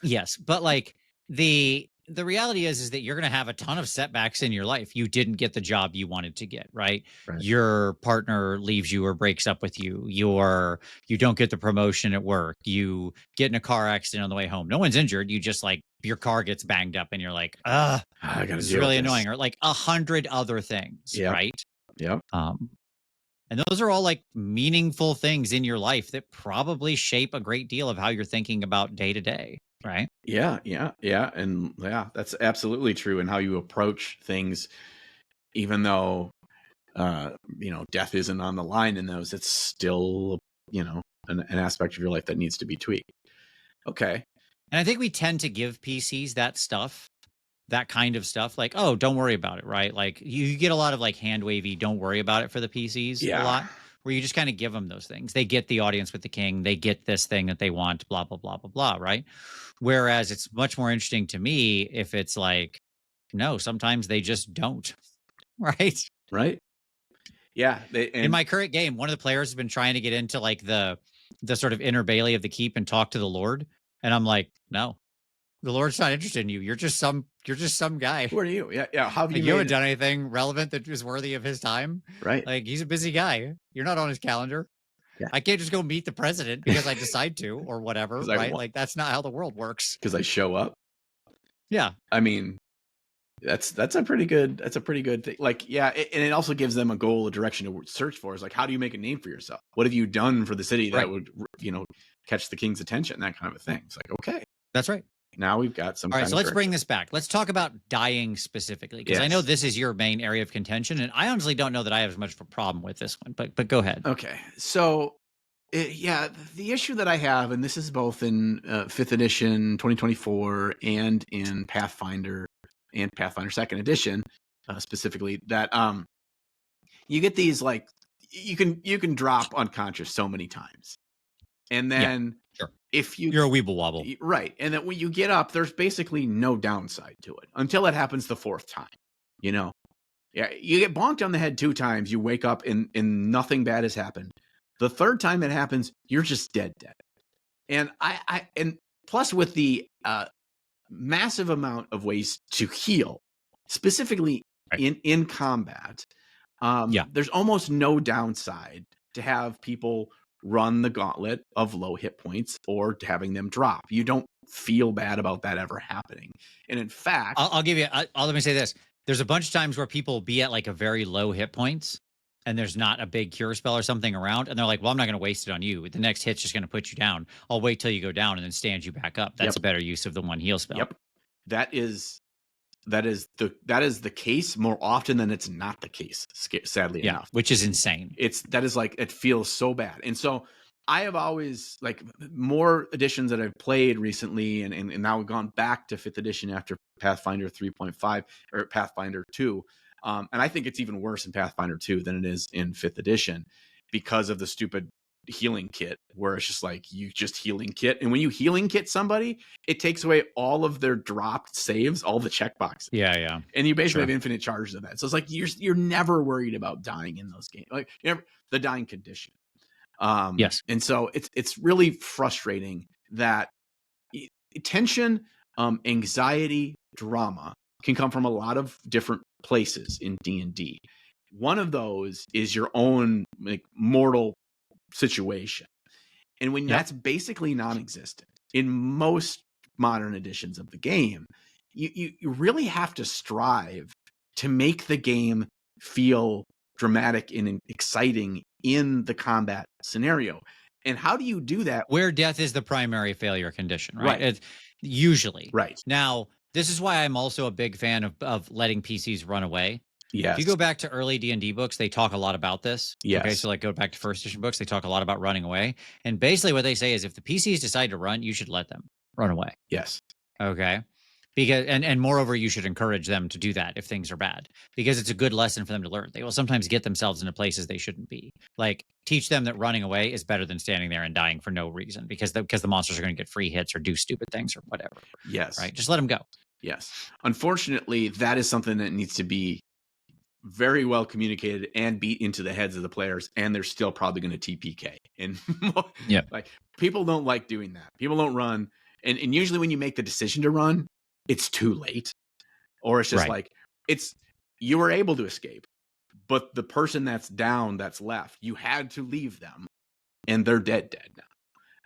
Yes, but like the reality is that you're going to have a ton of setbacks in your life. You didn't get the job you wanted to get, right? Your partner leaves you or breaks up with you. You don't get the promotion at work. You get in a car accident on the way home. No one's injured. You just like your car gets banged up and you're like, I gotta this is really annoying. Or like 100 other things, right? Yeah. And those are all like meaningful things in your life that probably shape a great deal of how you're thinking about day to day. Right. Yeah. And that's absolutely true. And how you approach things, even though, death isn't on the line in those, it's still, an aspect of your life that needs to be tweaked. Okay. And I think we tend to give PCs that kind of stuff. Like, oh, don't worry about it. Right. Like you get a lot of like hand wavy, don't worry about it for the PCs a lot, where you just kind of give them those things. They get the audience with the king. They get this thing that they want, blah, blah, blah, blah, blah. Right. Whereas it's much more interesting to me if it's like, no, sometimes they just don't. Right. Right. Yeah. In my current game, one of the players has been trying to get into like the sort of inner bailey of the keep and talk to the Lord. And I'm like, no, the Lord's not interested in you. You're just some guy. Who are you? Yeah. How have you haven't done anything relevant that is worthy of his time? Right. Like he's a busy guy. You're not on his calendar. Yeah. I can't just go meet the president because I decide to or whatever. Right. Like that's not how the world works. Because I show up. Yeah. I mean, that's a pretty good thing. Like, yeah. And it also gives them a goal, a direction to search for. Is like, how do you make a name for yourself? What have you done for the city that would, catch the king's attention? That kind of a thing. It's like, okay, that's right. Now we've got some. All right, so let's bring this back. Let's talk about dying specifically, because I know this is your main area of contention, and I honestly don't know that I have as much of a problem with this one. But go ahead. Okay, so the issue that I have, and this is both in 5th edition 2024 and in Pathfinder and Pathfinder 2nd edition, specifically, that you get these like you can drop unconscious so many times, and then. Sure. If you're a weeble wobble, right, and that when you get up, there's basically no downside to it until it happens the 4th time. Yeah, you get bonked on the head 2 times, you wake up and nothing bad has happened. The 3rd time it happens, you're just dead. And and plus with the massive amount of ways to heal, specifically in combat, there's almost no downside to have people run the gauntlet of low hit points or having them drop. You don't feel bad about that ever happening. And in fact, I'll give you, let me say this. There's a bunch of times where people be at like a very low hit points and there's not a big cure spell or something around. And they're like, well, I'm not going to waste it on you. The next hit's just going to put you down. I'll wait till you go down and then stand you back up. That's a better use of the 1 heal spell. Yep. That is the case more often than it's not the case, sadly enough. Which is insane. It feels so bad. And so I have always, like, more editions that I've played recently and now we've gone back to 5th edition after Pathfinder 3.5 or Pathfinder 2. And I think it's even worse in Pathfinder 2 than it is in 5th edition because of the stupid healing kit where it's just like you just healing kit, and when you healing kit somebody, it takes away all of their dropped saves, all the checkboxes. Yeah. And you basically have infinite charges of that. So it's like you're never worried about dying in those games, like the dying condition. Yes. And so it's really frustrating that tension, anxiety, drama can come from a lot of different places in D&D. One of those is your own like mortal situation. And when that's basically non-existent in most modern editions of the game, you really have to strive to make the game feel dramatic and exciting in the combat scenario. And how do you do that? Where death is the primary failure condition, right? It's usually. Right. Now, this is why I'm also a big fan of letting PCs run away. Yes. If you go back to early D&D books, they talk a lot about this. Yes. Okay, so like go back to first edition books, they talk a lot about running away. And basically what they say is if the PCs decide to run, you should let them run away. Yes. Okay. Because and moreover, you should encourage them to do that if things are bad, because it's a good lesson for them to learn. They will sometimes get themselves into places they shouldn't be. Like teach them that running away is better than standing there and dying for no reason because the monsters are going to get free hits or do stupid things or whatever. Yes. Right. Just let them go. Yes. Unfortunately, that is something that needs to be very well communicated and beat into the heads of the players, and they're still probably going to TPK. And like people don't like doing that. People don't run, and usually when you make the decision to run, it's too late, or it's just like you were able to escape, but the person that's down, that's left, you had to leave them, and they're dead now.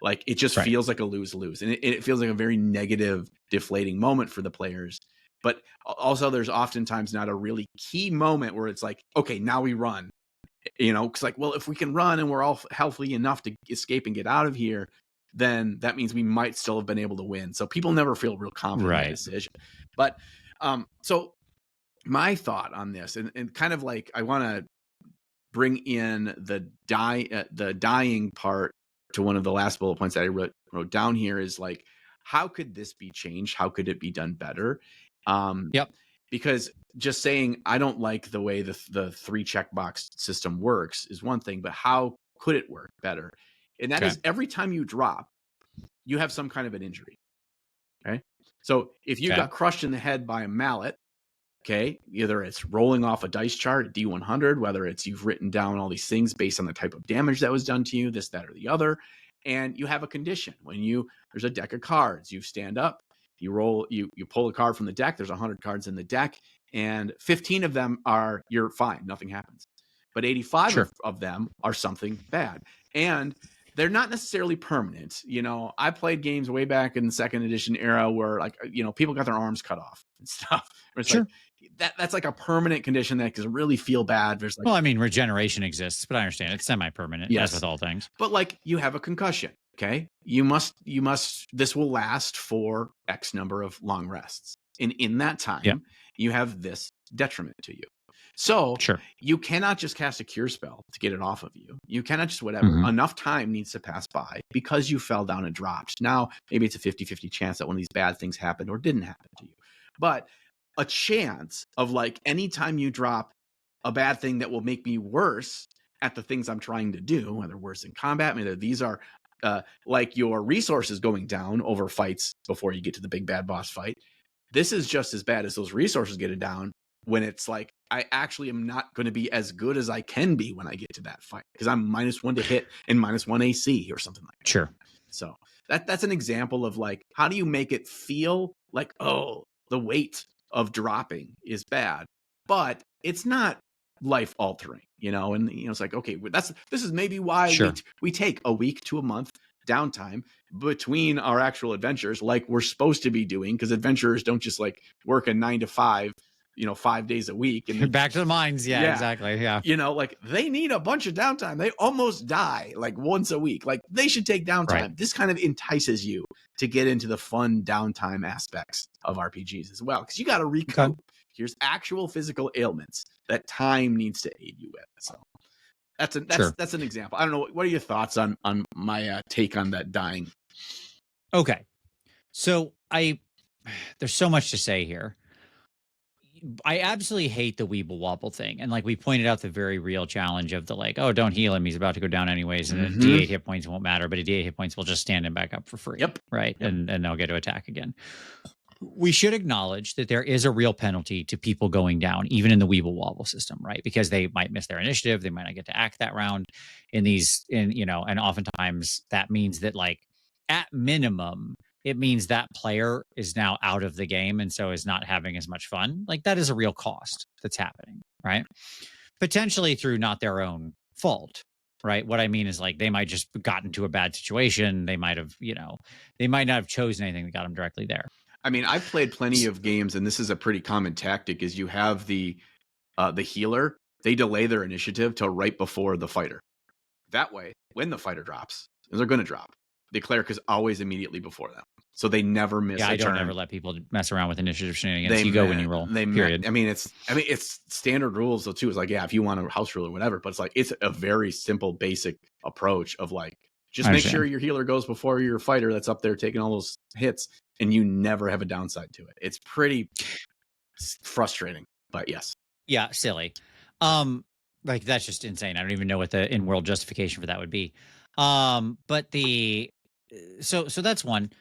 Like it just feels like a lose-lose, and it feels like a very negative, deflating moment for the players. But also, there's oftentimes not a really key moment where it's like, okay, now we run. Because like, well, if we can run and we're all healthy enough to escape and get out of here, then that means we might still have been able to win. So people never feel real confident in that decision. But so my thought on this, and kind of like I want to bring in the dying part to one of the last bullet points that I wrote down here is like, how could this be changed? How could it be done better? Because just saying I don't like the way the 3 checkbox system works is one thing, but how could it work better? And that is every time you drop, you have some kind of an injury. Okay. So if you got crushed in the head by a mallet, okay, either it's rolling off a dice chart at D100, whether it's you've written down all these things based on the type of damage that was done to you, this, that, or the other, and you have a condition. When there's a deck of cards, you stand up, you roll, you pull a card from the deck. There's 100 cards in the deck, and 15 of them are you're fine, nothing happens. But 85 of them are something bad, and they're not necessarily permanent. I played games way back in the 2nd edition era where like people got their arms cut off and stuff. It's like that's like a permanent condition that can really feel bad. There's like, well, I mean, regeneration exists, but I understand it's semi-permanent, as with all things. But like you have a concussion. Okay. You must, this will last for X number of long rests. And in that time, you have this detriment to you. So you cannot just cast a cure spell to get it off of you. You cannot just whatever. Enough time needs to pass by because you fell down and dropped. Now, maybe it's a 50-50 chance that one of these bad things happened or didn't happen to you. But a chance of like anytime you drop a bad thing that will make me worse at the things I'm trying to do, whether worse in combat, whether these are like your resources going down over fights before you get to the big bad boss fight. This is just as bad as those resources getting down when it's like, I actually am not going to be as good as I can be when I get to that fight because I'm -1 to hit and -1 AC or something like that. So that's an example of like, how do you make it feel like, oh, the weight of dropping is bad, but it's not life altering, and it's like, okay, this is maybe why we take a week to a month downtime between our actual adventures, like we're supposed to be doing, because adventurers don't just like work a 9 to 5, 5 days a week and back to the mines. Exactly. Like they need a bunch of downtime. They almost die like once a week. Like they should take downtime. This kind of entices you to get into the fun downtime aspects of RPGs as well, because you got to recoup. Here's actual physical ailments that time needs to aid you with. So that's an example. I don't know. What are your thoughts on my take on that dying? Okay. So there's so much to say here. I absolutely hate the weeble wobble thing. And like we pointed out the very real challenge of the like, oh, don't heal him. He's about to go down anyways. And a D8 hit points won't matter, but a D8 hit points will just stand him back up for free. Yep. Right. Yep. And they'll get to attack again. We should acknowledge that there is a real penalty to people going down, even in the weeble wobble system, right? Because they might miss their initiative. They might not get to act that round and oftentimes that means that like at minimum, it means that player is now out of the game and so is not having as much fun. Like that is a real cost that's happening, right? Potentially through not their own fault, right? What I mean is like they might just gotten to a bad situation. They might have, they might not have chosen anything that got them directly there. I mean, I've played plenty of games, and this is a pretty common tactic: is you have the healer, they delay their initiative till right before the fighter. That way, when the fighter drops, and they're going to drop, the cleric is always immediately before them. So they never miss a turn. Yeah, I don't ever let people mess around with initiative shenanigans. You go when you roll. Period. I mean, it's standard rules though too. It's like, yeah, if you want a house rule or whatever, but it's like it's a very simple, basic approach of like just make sure your healer goes before your fighter that's up there taking all those hits, and you never have a downside to it. It's pretty frustrating, but yes. Yeah, silly. Like that's just insane. I don't even know what the in-world justification for that would be. But so that's one.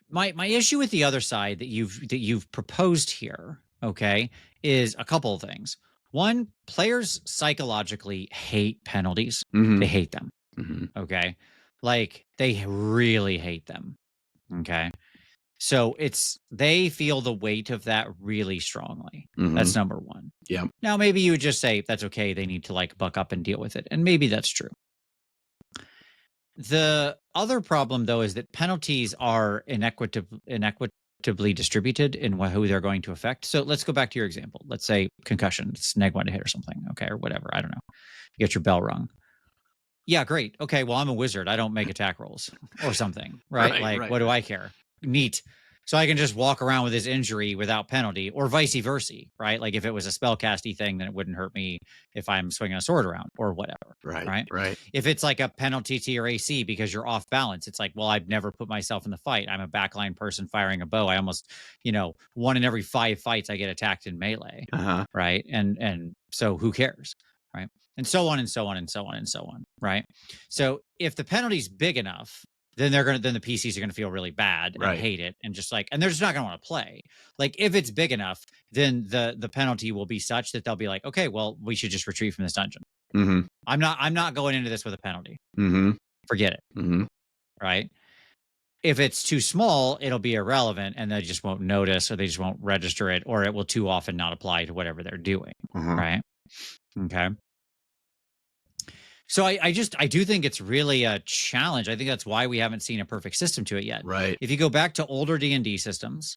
My issue with the other side that you've proposed here, okay, is a couple of things. One, players psychologically hate penalties. Mm-hmm. They hate them. Mm-hmm. Okay. Like they really hate them. Okay. So they feel the weight of that really strongly. Mm-hmm. That's number one. Yeah. Now maybe you would just say that's okay. They need to like buck up and deal with it. And maybe that's true. The other problem though is that penalties are inequitably distributed in who they're going to affect. So let's go back to your example. Let's say concussion, it's neg 1 to hit or something. Okay. Or whatever. I don't know. You get your bell rung. Yeah, great. Okay, well, I'm a wizard. I don't make attack rolls or something, right? What do I care? Neat. So I can just walk around with his injury without penalty, or vice versa, right? Like if it was a spellcasty thing, then it wouldn't hurt me if I'm swinging a sword around or whatever, right? If it's like a penalty to your AC because you're off balance, it's like, well, I've never put myself in the fight. I'm a backline person firing a bow. I almost, 1 in every 5 fights I get attacked in melee, right? And so who cares, right? And so on and so on and so on and so on, right? So if the penalty's big enough, then the PCs are gonna feel really bad and hate it, and just like, and they're just not gonna want to play. Like if it's big enough, then the penalty will be such that they'll be like, okay, well, we should just retreat from this dungeon. Mm-hmm. I'm not going into this with a penalty. Mm-hmm. Forget it. Mm-hmm. Right? If it's too small, it'll be irrelevant, and they just won't notice, or they just won't register it, or it will too often not apply to whatever they're doing. Right? Okay. So I do think it's really a challenge. I think that's why we haven't seen a perfect system to it yet. Right. If you go back to older D&D systems,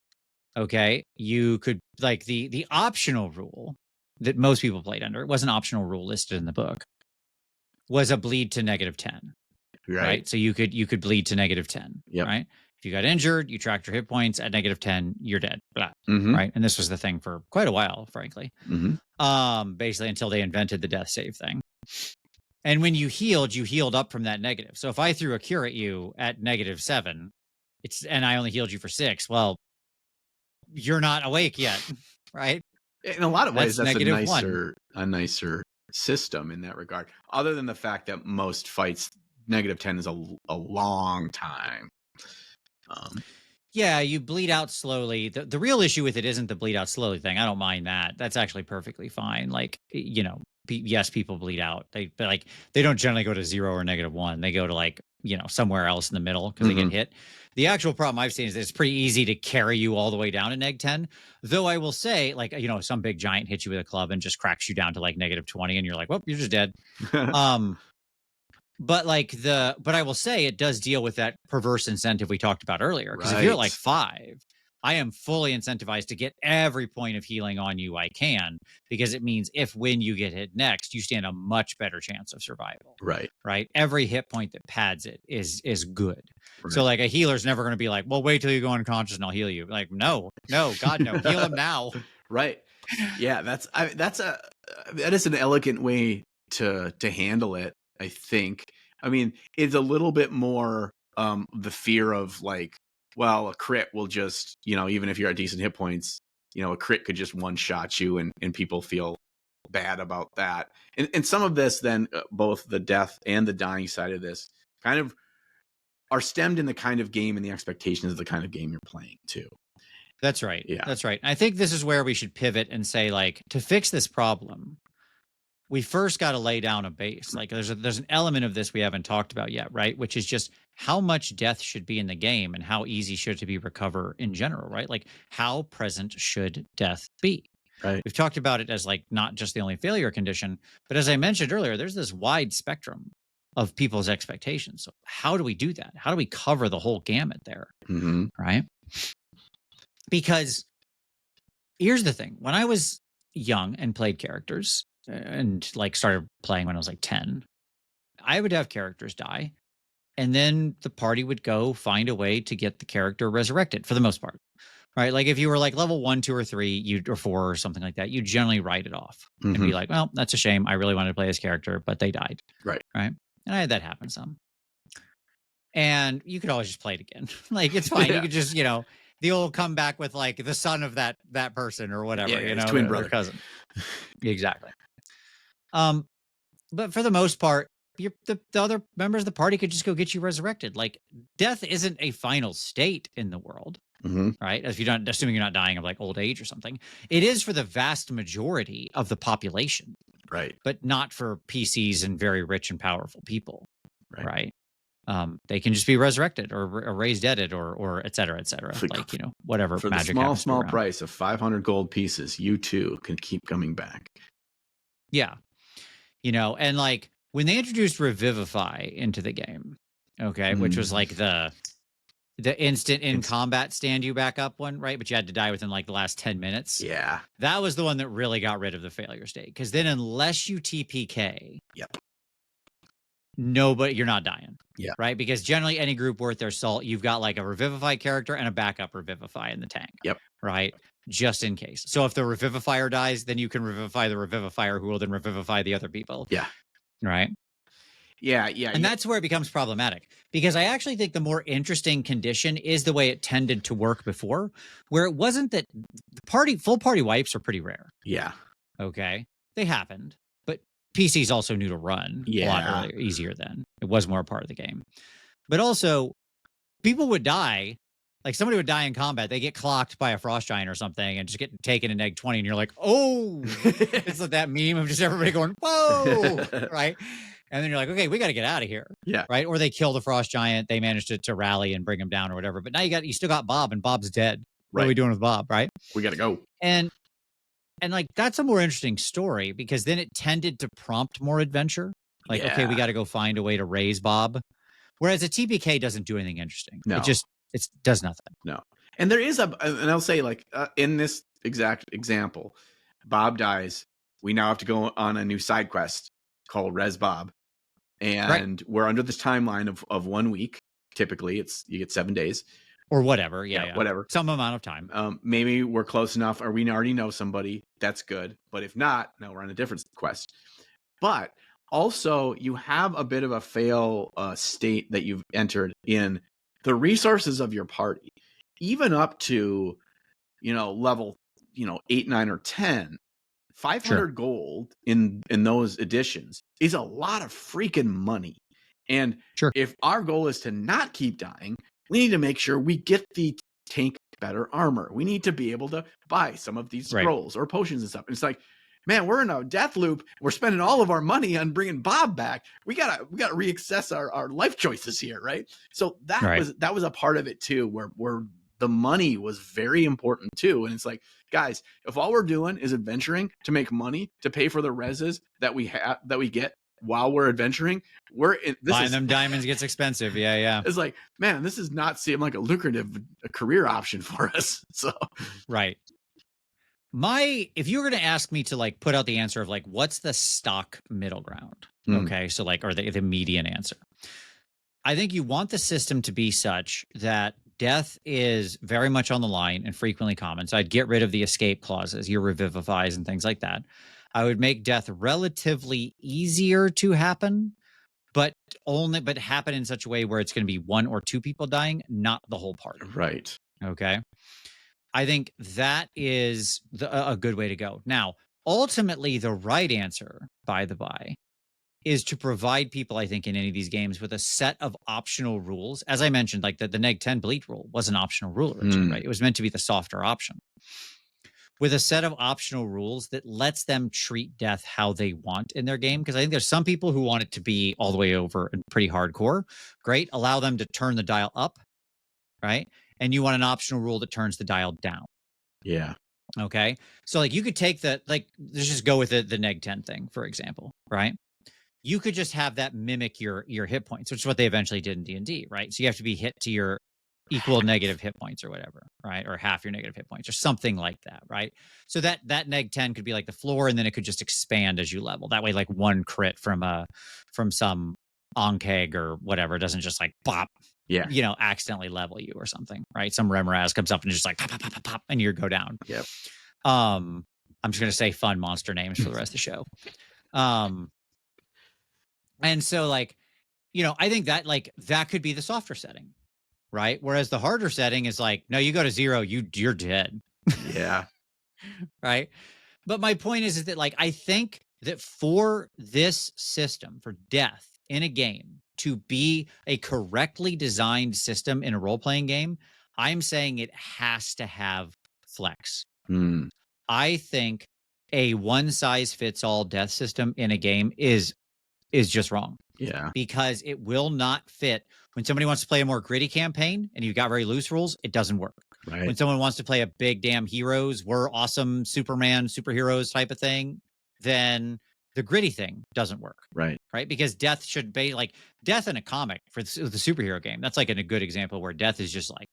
okay, you could like the optional rule that most people played under, it was an optional rule listed in the book, was a bleed to -10. Right. So you could bleed to -10. Yep. Right. If you got injured, you tracked your hit points at -10, you're dead. Blah. Mm-hmm. Right. And this was the thing for quite a while, frankly. Mm-hmm. Basically until they invented the death save thing. And when you healed up from that negative. So if I threw a cure at you at -7, and I only healed you for 6, well, you're not awake yet, right? In a lot of ways, that's -1. a nicer system in that regard. Other than the fact that most fights, -10 is a long time. Yeah, you bleed out slowly. The real issue with it isn't the bleed out slowly thing. I don't mind that. That's actually perfectly fine. Like, yes, people bleed out. But they don't generally go to 0 or -1. They go to like, somewhere else in the middle because they get hit. The actual problem I've seen is that it's pretty easy to carry you all the way down to -10. Though I will say, like, some big giant hits you with a club and just cracks you down to like -20, and you're like, well, you're just dead. But I will say it does deal with that perverse incentive we talked about earlier. Because if you're at like 5, I am fully incentivized to get every point of healing on you I can, because it means when you get hit next, you stand a much better chance of survival. Right. Every hit point that pads it is good. Right. So like a healer's never going to be like, well, wait till you go unconscious and I'll heal you. Like, no, God, no, heal him now. Right. Yeah. That is an elegant way to handle it. I think. I mean, it's a little bit more the fear of like, well, a crit will just, even if you're at decent hit points, a crit could just one shot you, and people feel bad about that. And some of this then, both the death and the dying side of this kind of are stemmed in the kind of game and the expectations of the kind of game you're playing too. That's right. Yeah. That's right. I think this is where we should pivot and say, like, to fix this problem, we first got to lay down a base. Like, there's an element of this we haven't talked about yet, right? Which is just how much death should be in the game and how easy should it be recover in general, right? Like, how present should death be? Right. We've talked about it as like not just the only failure condition, but as I mentioned earlier, there's this wide spectrum of people's expectations. So how do we do that? How do we cover the whole gamut there? Mm-hmm. Right? Because here's the thing. When I was young and played characters and like started playing when I was like 10, I would have characters die. And then the party would go find a way to get the character resurrected for the most part. Right. Like if you were like level 1, 2, or 3, or 4 or something like that, you generally write it off and be like, well, that's a shame. I really wanted to play this character, but they died. Right. Right. And I had that happen some. And you could always just play it again. Like it's fine. You could just, the old come back with like the son of that person or whatever, his twin brother, cousin. Exactly. But for the most part, the other members of the party could just go get you resurrected. Like death isn't a final state in the world. Right? If you're not, assuming you're not dying of like old age or something, it is for the vast majority of the population, right? But not for PCs and very rich and powerful people, right? They can just be resurrected or raised deaded or et cetera, like whatever. For magic the small price of 500 gold pieces, you too can keep coming back. Yeah, and like when they introduced Revivify into the game, which was like the instant in combat stand you back up one, right? But you had to die within like the last 10 minutes. Yeah. That was the one that really got rid of the failure state. Because then unless you TPK, you're not dying. Yeah. Right? Because generally any group worth their salt, you've got like a Revivify character and a backup Revivify in the tank. Yep. Right? Just in case. So if the Revivifier dies, then you can Revivify the Revivifier who will then Revivify the other people. Yeah. Right? Yeah. And that's where it becomes problematic, because I actually think the more interesting condition is the way it tended to work before, where it wasn't that full party wipes are pretty rare. Yeah. Okay. They happened, but PC's also new to run a lot earlier, easier then. It was more a part of the game. But also, people would die. Like somebody would die in combat. They get clocked by a frost giant or something and just get taken in egg 20. And you're like, oh, it's like that meme of just everybody going, whoa, right? And then you're like, okay, we got to get out of here. Yeah. Right. Or they kill the frost giant. They managed to rally and bring him down or whatever. But now you still got Bob, and Bob's dead. What are we doing with Bob? Right. We got to go. And like, that's a more interesting story, because then it tended to prompt more adventure. Like, okay, we got to go find a way to raise Bob. Whereas a TPK doesn't do anything interesting. No. It does nothing. No. And there is and I'll say like in this exact example, Bob dies. We now have to go on a new side quest called Res Bob. And we're under this timeline of 1 week. Typically you get 7 days or whatever. Yeah. Whatever. Some amount of time. Maybe we're close enough, or we already know somebody. That's good. But if not, no, we're on a different quest. But also you have a bit of a fail state that you've entered in the resources of your party, even up to, level, 8, 9, or 10, 500 gold in those editions is a lot of freaking money. And if our goal is to not keep dying, we need to make sure we get the tank better armor. We need to be able to buy some of these scrolls or potions and stuff. And it's like, man, we're in a death loop. We're spending all of our money on bringing Bob back. We gotta reassess our life choices here, right? So that was a part of it too, where the money was very important too. And it's like, guys, if all we're doing is adventuring to make money to pay for the reses that we get while we're adventuring, buying them diamonds gets expensive. Yeah. It's like, man, this does not seem like a lucrative career option for us. So right. If you were going to ask me to like put out the answer of like, what's the stock middle ground? Okay. So like, or the median answer, I think you want the system to be such that death is very much on the line and frequently common. So I'd get rid of the escape clauses, your revivifies and things like that. I would make death relatively easier to happen, but happen in such a way where it's going to be 1 or 2 people dying, not the whole party. Right. Okay. I think that is a good way to go. Now, ultimately, the right answer, by the by, is to provide people, I think, in any of these games with a set of optional rules. As I mentioned, like the neg 10 bleat rule was an optional rule originally, right? It was meant to be the softer option. With a set of optional rules that lets them treat death how they want in their game. Because I think there's some people who want it to be all the way over and pretty hardcore. Great. Allow them to turn the dial up, right? And you want an optional rule that turns the dial down. Yeah. Okay. So like you could take let's just go with the neg 10 thing, for example, right? You could just have that mimic your hit points, which is what they eventually did in D&D, right? So you have to be hit to your equal negative hit points or whatever, right? Or half your negative hit points or something like that, right? So that neg 10 could be like the floor, and then it could just expand as you level. That way, like one crit from some onkeg or whatever doesn't just like pop, accidentally level you or something, right? Some Remraz comes up and just like pop, pop, pop, pop, pop, and you go down. Yep. I'm just gonna say fun monster names for the rest of the show. And so like, I think that like that could be the softer setting, right? Whereas the harder setting is like, no, you go to 0, you're dead. Yeah. Right. But my point is that like I think that for this system, for death in a game to be a correctly designed system in a role-playing game, I'm saying it has to have flex. I think a one-size-fits-all death system in a game is just wrong. Yeah. Because it will not fit. When somebody wants to play a more gritty campaign and you've got very loose rules, it doesn't work. Right. When someone wants to play a big damn heroes, we're awesome Superman, superheroes type of thing, then the gritty thing doesn't work. Right. Right. Because death should be like death in a comic for the superhero game. That's like a good example where death is just like,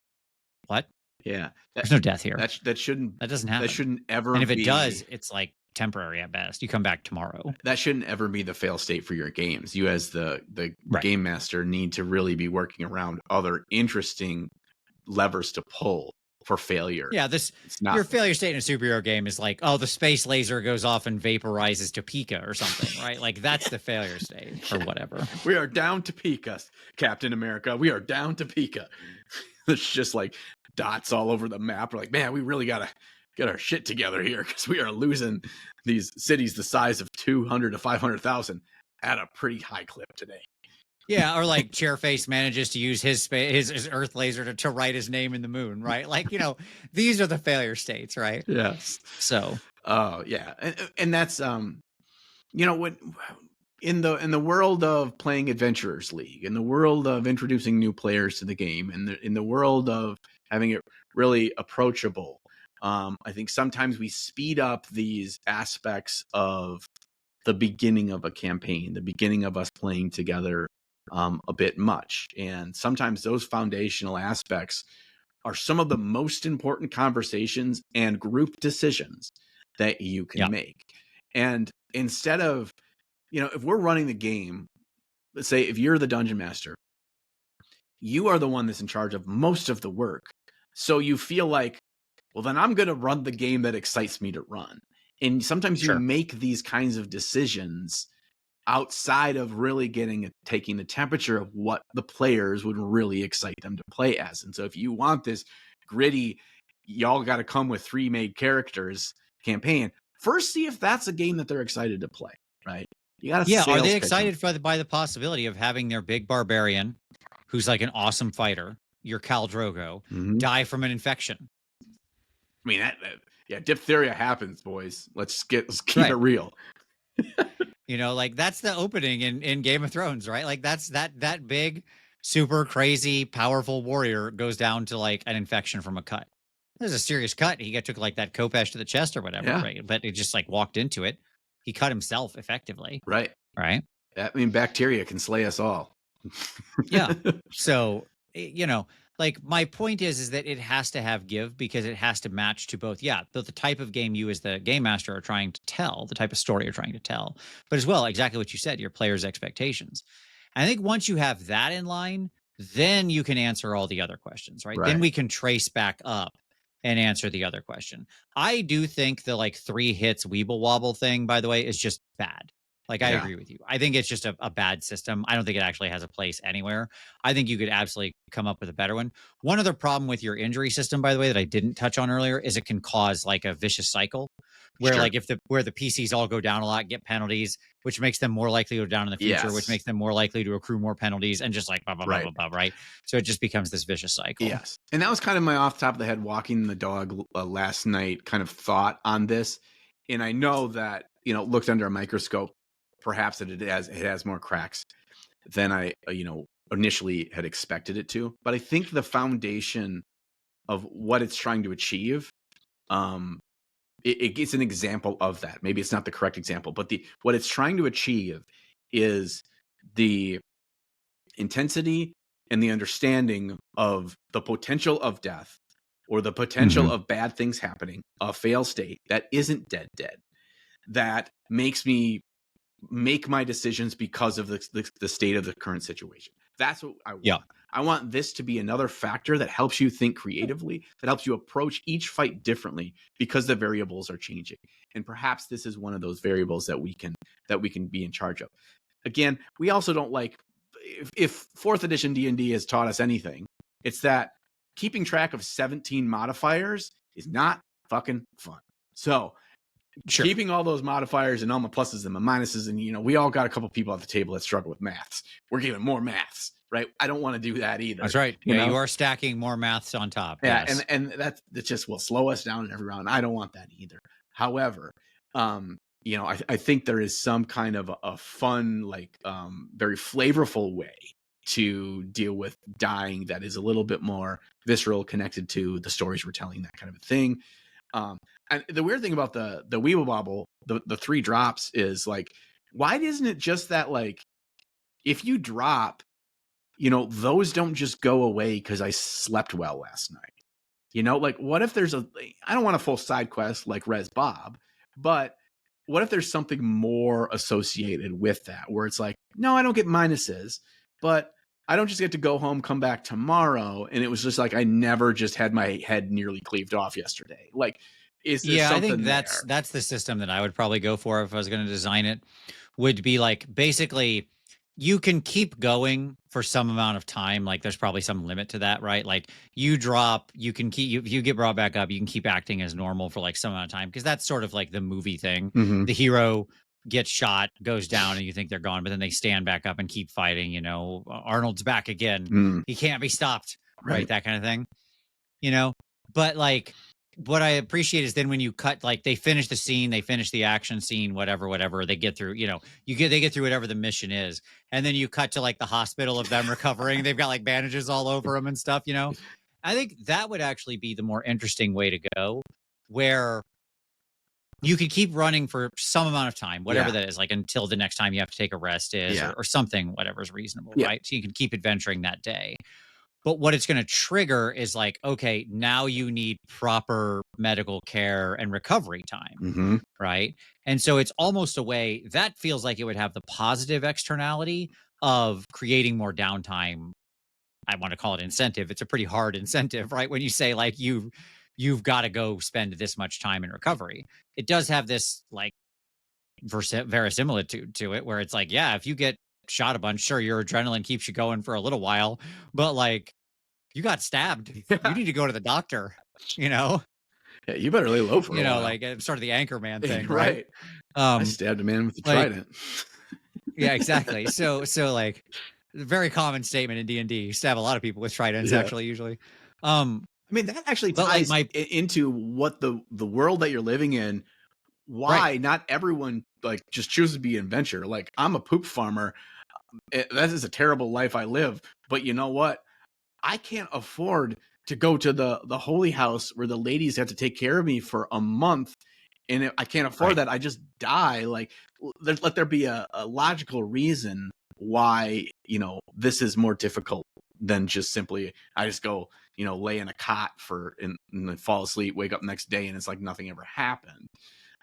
what? Yeah. There's no death here. That doesn't happen. That shouldn't ever And if it does, it's like temporary at best. You come back tomorrow. That shouldn't ever be the fail state for your games. You as the game master need to really be working around other interesting levers to pull for failure. Yeah, your failure state in a superhero game is like, oh, the space laser goes off and vaporizes Topeka or something, right? Like that's the failure state or whatever. We are down Topeka, Captain America. We are down Topeka. It's just like dots all over the map. We're like, man, we really gotta get our shit together here because we are losing these cities the size of 200 to 500,000 at a pretty high clip today. Yeah, or like Chairface manages to use his Earth laser to write his name in the moon, right? Like, these are the failure states, right? Yes. So. Oh, yeah. And that's, when in the world of playing Adventurers League, in the world of introducing new players to the game, and in the world of having it really approachable, I think sometimes we speed up these aspects of the beginning of a campaign, the beginning of us playing together a bit much. And sometimes those foundational aspects are some of the most important conversations and group decisions that you can make. And instead of, if we're running the game, let's say if you're the dungeon master, you are the one that's in charge of most of the work. So you feel like, well, then I'm going to run the game that excites me to run. And sometimes you make these kinds of decisions outside of really taking the temperature of what the players would really excite them to play as. And so if you want this gritty, y'all got to come with 3 made characters campaign, first see if that's a game that they're excited to play, right? You got to are they excited by the possibility of having their big barbarian, who's like an awesome fighter, your Khal Drogo, die from an infection? I mean, diphtheria happens, boys. Let's keep it real. Like that's the opening in Game of Thrones, right? Like that's that big, super crazy, powerful warrior goes down to like an infection from a cut. There's a serious cut. He took like that Kopesh to the chest or whatever, right? But it just like walked into it. He cut himself effectively. Right. Right. I mean, bacteria can slay us all. Yeah. So, like my point is that it has to have give because it has to match to both. Yeah. The type of game you as the game master are trying to tell, the type of story you're trying to tell, but as well, exactly what you said, your players' expectations. And I think once you have that in line, then you can answer all the other questions, right? Then we can trace back up and answer the other question. I do think the like 3 hits weeble wobble thing, by the way, is just bad. Like, I agree with you. I think it's just a bad system. I don't think it actually has a place anywhere. I think you could absolutely come up with a better one. One other problem with your injury system, by the way, that I didn't touch on earlier, is it can cause like a vicious cycle where Sure. like if the where the PCs all go down a lot, get penalties, which makes them more likely to go down in the future, which Yes. makes them more likely to accrue more penalties, and just like blah blah blah Right. blah blah, right? So it just becomes this vicious cycle. Yes. And that was kind of my off the top of the head walking the dog last night kind of thought on this. And I know that, looked under a microscope, perhaps that it has more cracks than I, initially had expected it to. But I think the foundation of what it's trying to achieve, it gets an example of that. Maybe it's not the correct example, but what it's trying to achieve is the intensity and the understanding of the potential of death or the potential of bad things happening, a fail state that isn't dead, that makes me make my decisions because of the state of the current situation. That's what I want. Yeah. I want this to be another factor that helps you think creatively, that helps you approach each fight differently because the variables are changing. And perhaps this is one of those variables that we can be in charge of. Again, we also don't like, if 4th edition D&D has taught us anything, it's that keeping track of 17 modifiers is not fucking fun. So keeping all those modifiers and all my pluses and my minuses, and we all got a couple people at the table that struggle with maths. We're giving more maths, right? I don't want to do that either. That's right. Yeah, you are stacking more maths on top. Yeah, yes. and that just will slow us down in every round. I don't want that either. However, I think there is some kind of a fun, like very flavorful way to deal with dying that is a little bit more visceral, connected to the stories we're telling, that kind of a thing. And the weird thing about the Weeble Bobble, the 3 drops, is like, why isn't it just that, like, if you drop, those don't just go away because I slept well last night? Like, what if there's I don't want a full side quest like Res Bob, but what if there's something more associated with that, where it's like, no, I don't get minuses, but I don't just get to go home, come back tomorrow, and it was just like I never just had my head nearly cleaved off yesterday. Like, is there something I think that's the system that I would probably go for if I was going to design it. Would be like, basically you can keep going for some amount of time. Like there's probably some limit to that, right? Like you drop, you can keep, you get brought back up, you can keep acting as normal for like some amount of time, because that's sort of like the movie thing. The hero gets shot, goes down, and you think they're gone, but then they stand back up and keep fighting. Arnold's back again. He can't be stopped, right? That kind of thing. But like, what I appreciate is then when you cut, like they finish the scene, they finish the action scene, whatever, they get through, they get through whatever the mission is. And then you cut to like the hospital of them recovering. They've got like bandages all over them and stuff, I think that would actually be the more interesting way to go, where you could keep running for some amount of time, whatever that is, like until the next time you have to take a rest is, or something, whatever's reasonable, right? So you can keep adventuring that day. But what it's going to trigger is like, okay, now you need proper medical care and recovery time, right? And so it's almost a way that feels like it would have the positive externality of creating more downtime. I want to call it incentive. It's a pretty hard incentive, right? When you say like you've got to go spend this much time in recovery. It does have this like verisimilitude to it, where it's like, yeah, if you get shot a bunch, sure, your adrenaline keeps you going for a little while, but like, you got stabbed. You need to go to the doctor, Yeah, you better lay low for a while. like sort of the Anchorman thing, right? I stabbed a man with a trident. Yeah, exactly. So like, very common statement in D&D. You stab a lot of people with tridents, actually, usually. I mean, that actually ties into what the world that you're living in. Why not everyone like just chooses to be an adventurer? Like, I'm a poop farmer. That is a terrible life I live. But you know what? I can't afford to go to the holy house where the ladies have to take care of me for a month. And I can't afford that. I just die. Like, let there be a logical reason why, this is more difficult than just simply, I just go, lay in a cot and then fall asleep, wake up next day, and it's like nothing ever happened.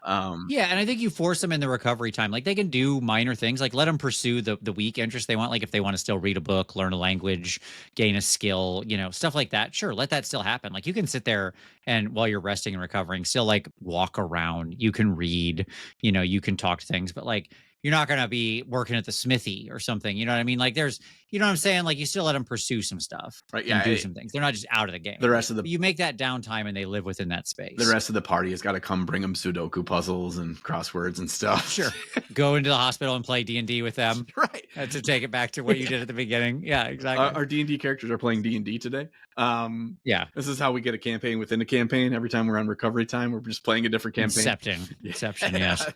Yeah, and I think you force them in the recovery time. Like they can do minor things, like let them pursue the weak interest they want. Like if they want to still read a book, learn a language, gain a skill, stuff like that. Sure, let that still happen. Like you can sit there and while you're resting and recovering, still like walk around. You can read, you can talk to things, but like you're not going to be working at the smithy or something. You know what I mean? Like there's, you know what I'm saying? Like you still let them pursue some stuff Right. and do Yeah. some things. They're not just out of the game. The rest of the But you make that downtime and they live within that the space. rest of the party has got to come bring them Sudoku puzzles and crosswords and stuff. Sure. Go into the hospital and play D&D with them. Right. To take it back to what you did at the beginning. Yeah, exactly. Our D&D characters are playing D&D today. Yeah. This is how we get a campaign within a campaign. Every time we're on recovery time, we're just playing a different campaign. Inception, yes.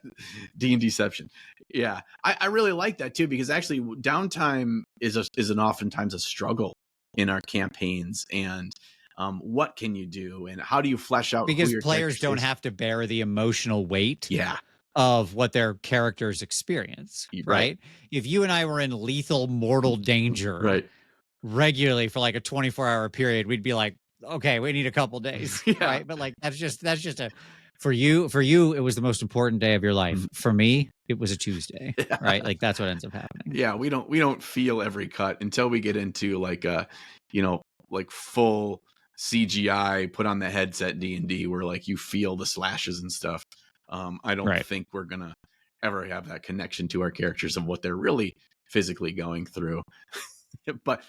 D&Deception. Yeah. I really like that too, because actually downtime is an oftentimes a struggle in our campaigns. And what can you do and how do you flesh out because players don't have to bear the emotional weight of what their characters experience, right? If you and I were in lethal mortal danger regularly for like a 24-hour period, we'd be like, okay, we need a couple days, right? But like that's just a for you it was the most important day of your life. For me, it was a Tuesday, right? Like that's what ends up happening. Yeah, we don't feel every cut until we get into like a, like full CGI put on the headset D&D where like you feel the slashes and stuff. I don't think we're gonna ever have that connection to our characters of what they're really physically going through. but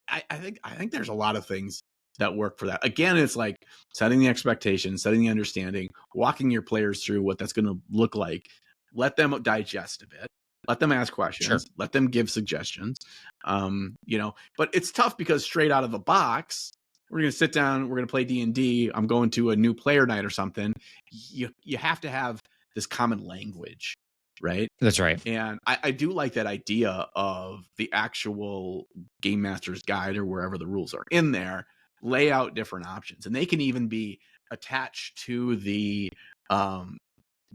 I think there's a lot of things that work for that. Again, it's like setting the expectations, setting the understanding, walking your players through what that's going to look like. Let them digest a bit. Let them ask questions. Let them give suggestions. But it's tough because straight out of the box, we're going to sit down, we're going to play D&D. I'm going to a new player night or something. You have to have this common language, right? That's right. And I do like that idea of the actual game master's guide or wherever the rules are in there, lay out different options. And they can even be attached to the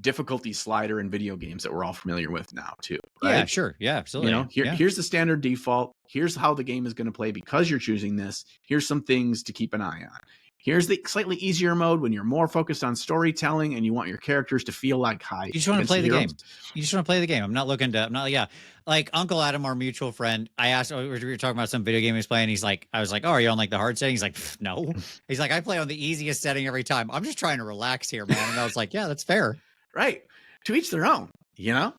difficulty slider in video games that we're all familiar with now too. Right? Yeah, sure. Yeah, absolutely. Here's the standard default. Here's how the game is going to play because you're choosing this. Here's some things to keep an eye on. Here's the slightly easier mode when you're more focused on storytelling and you want your characters to feel like high. You just want to play the game. You just want to play the game. I'm not looking to, like Uncle Adam, our mutual friend. I asked, we were talking about some video game he's playing. He's like, I was like, oh, are you on like the hard setting? He's like, no. He's like, I play on the easiest setting every time. I'm just trying to relax here, man. And I was like, yeah, that's fair. Right. To each their own, you know?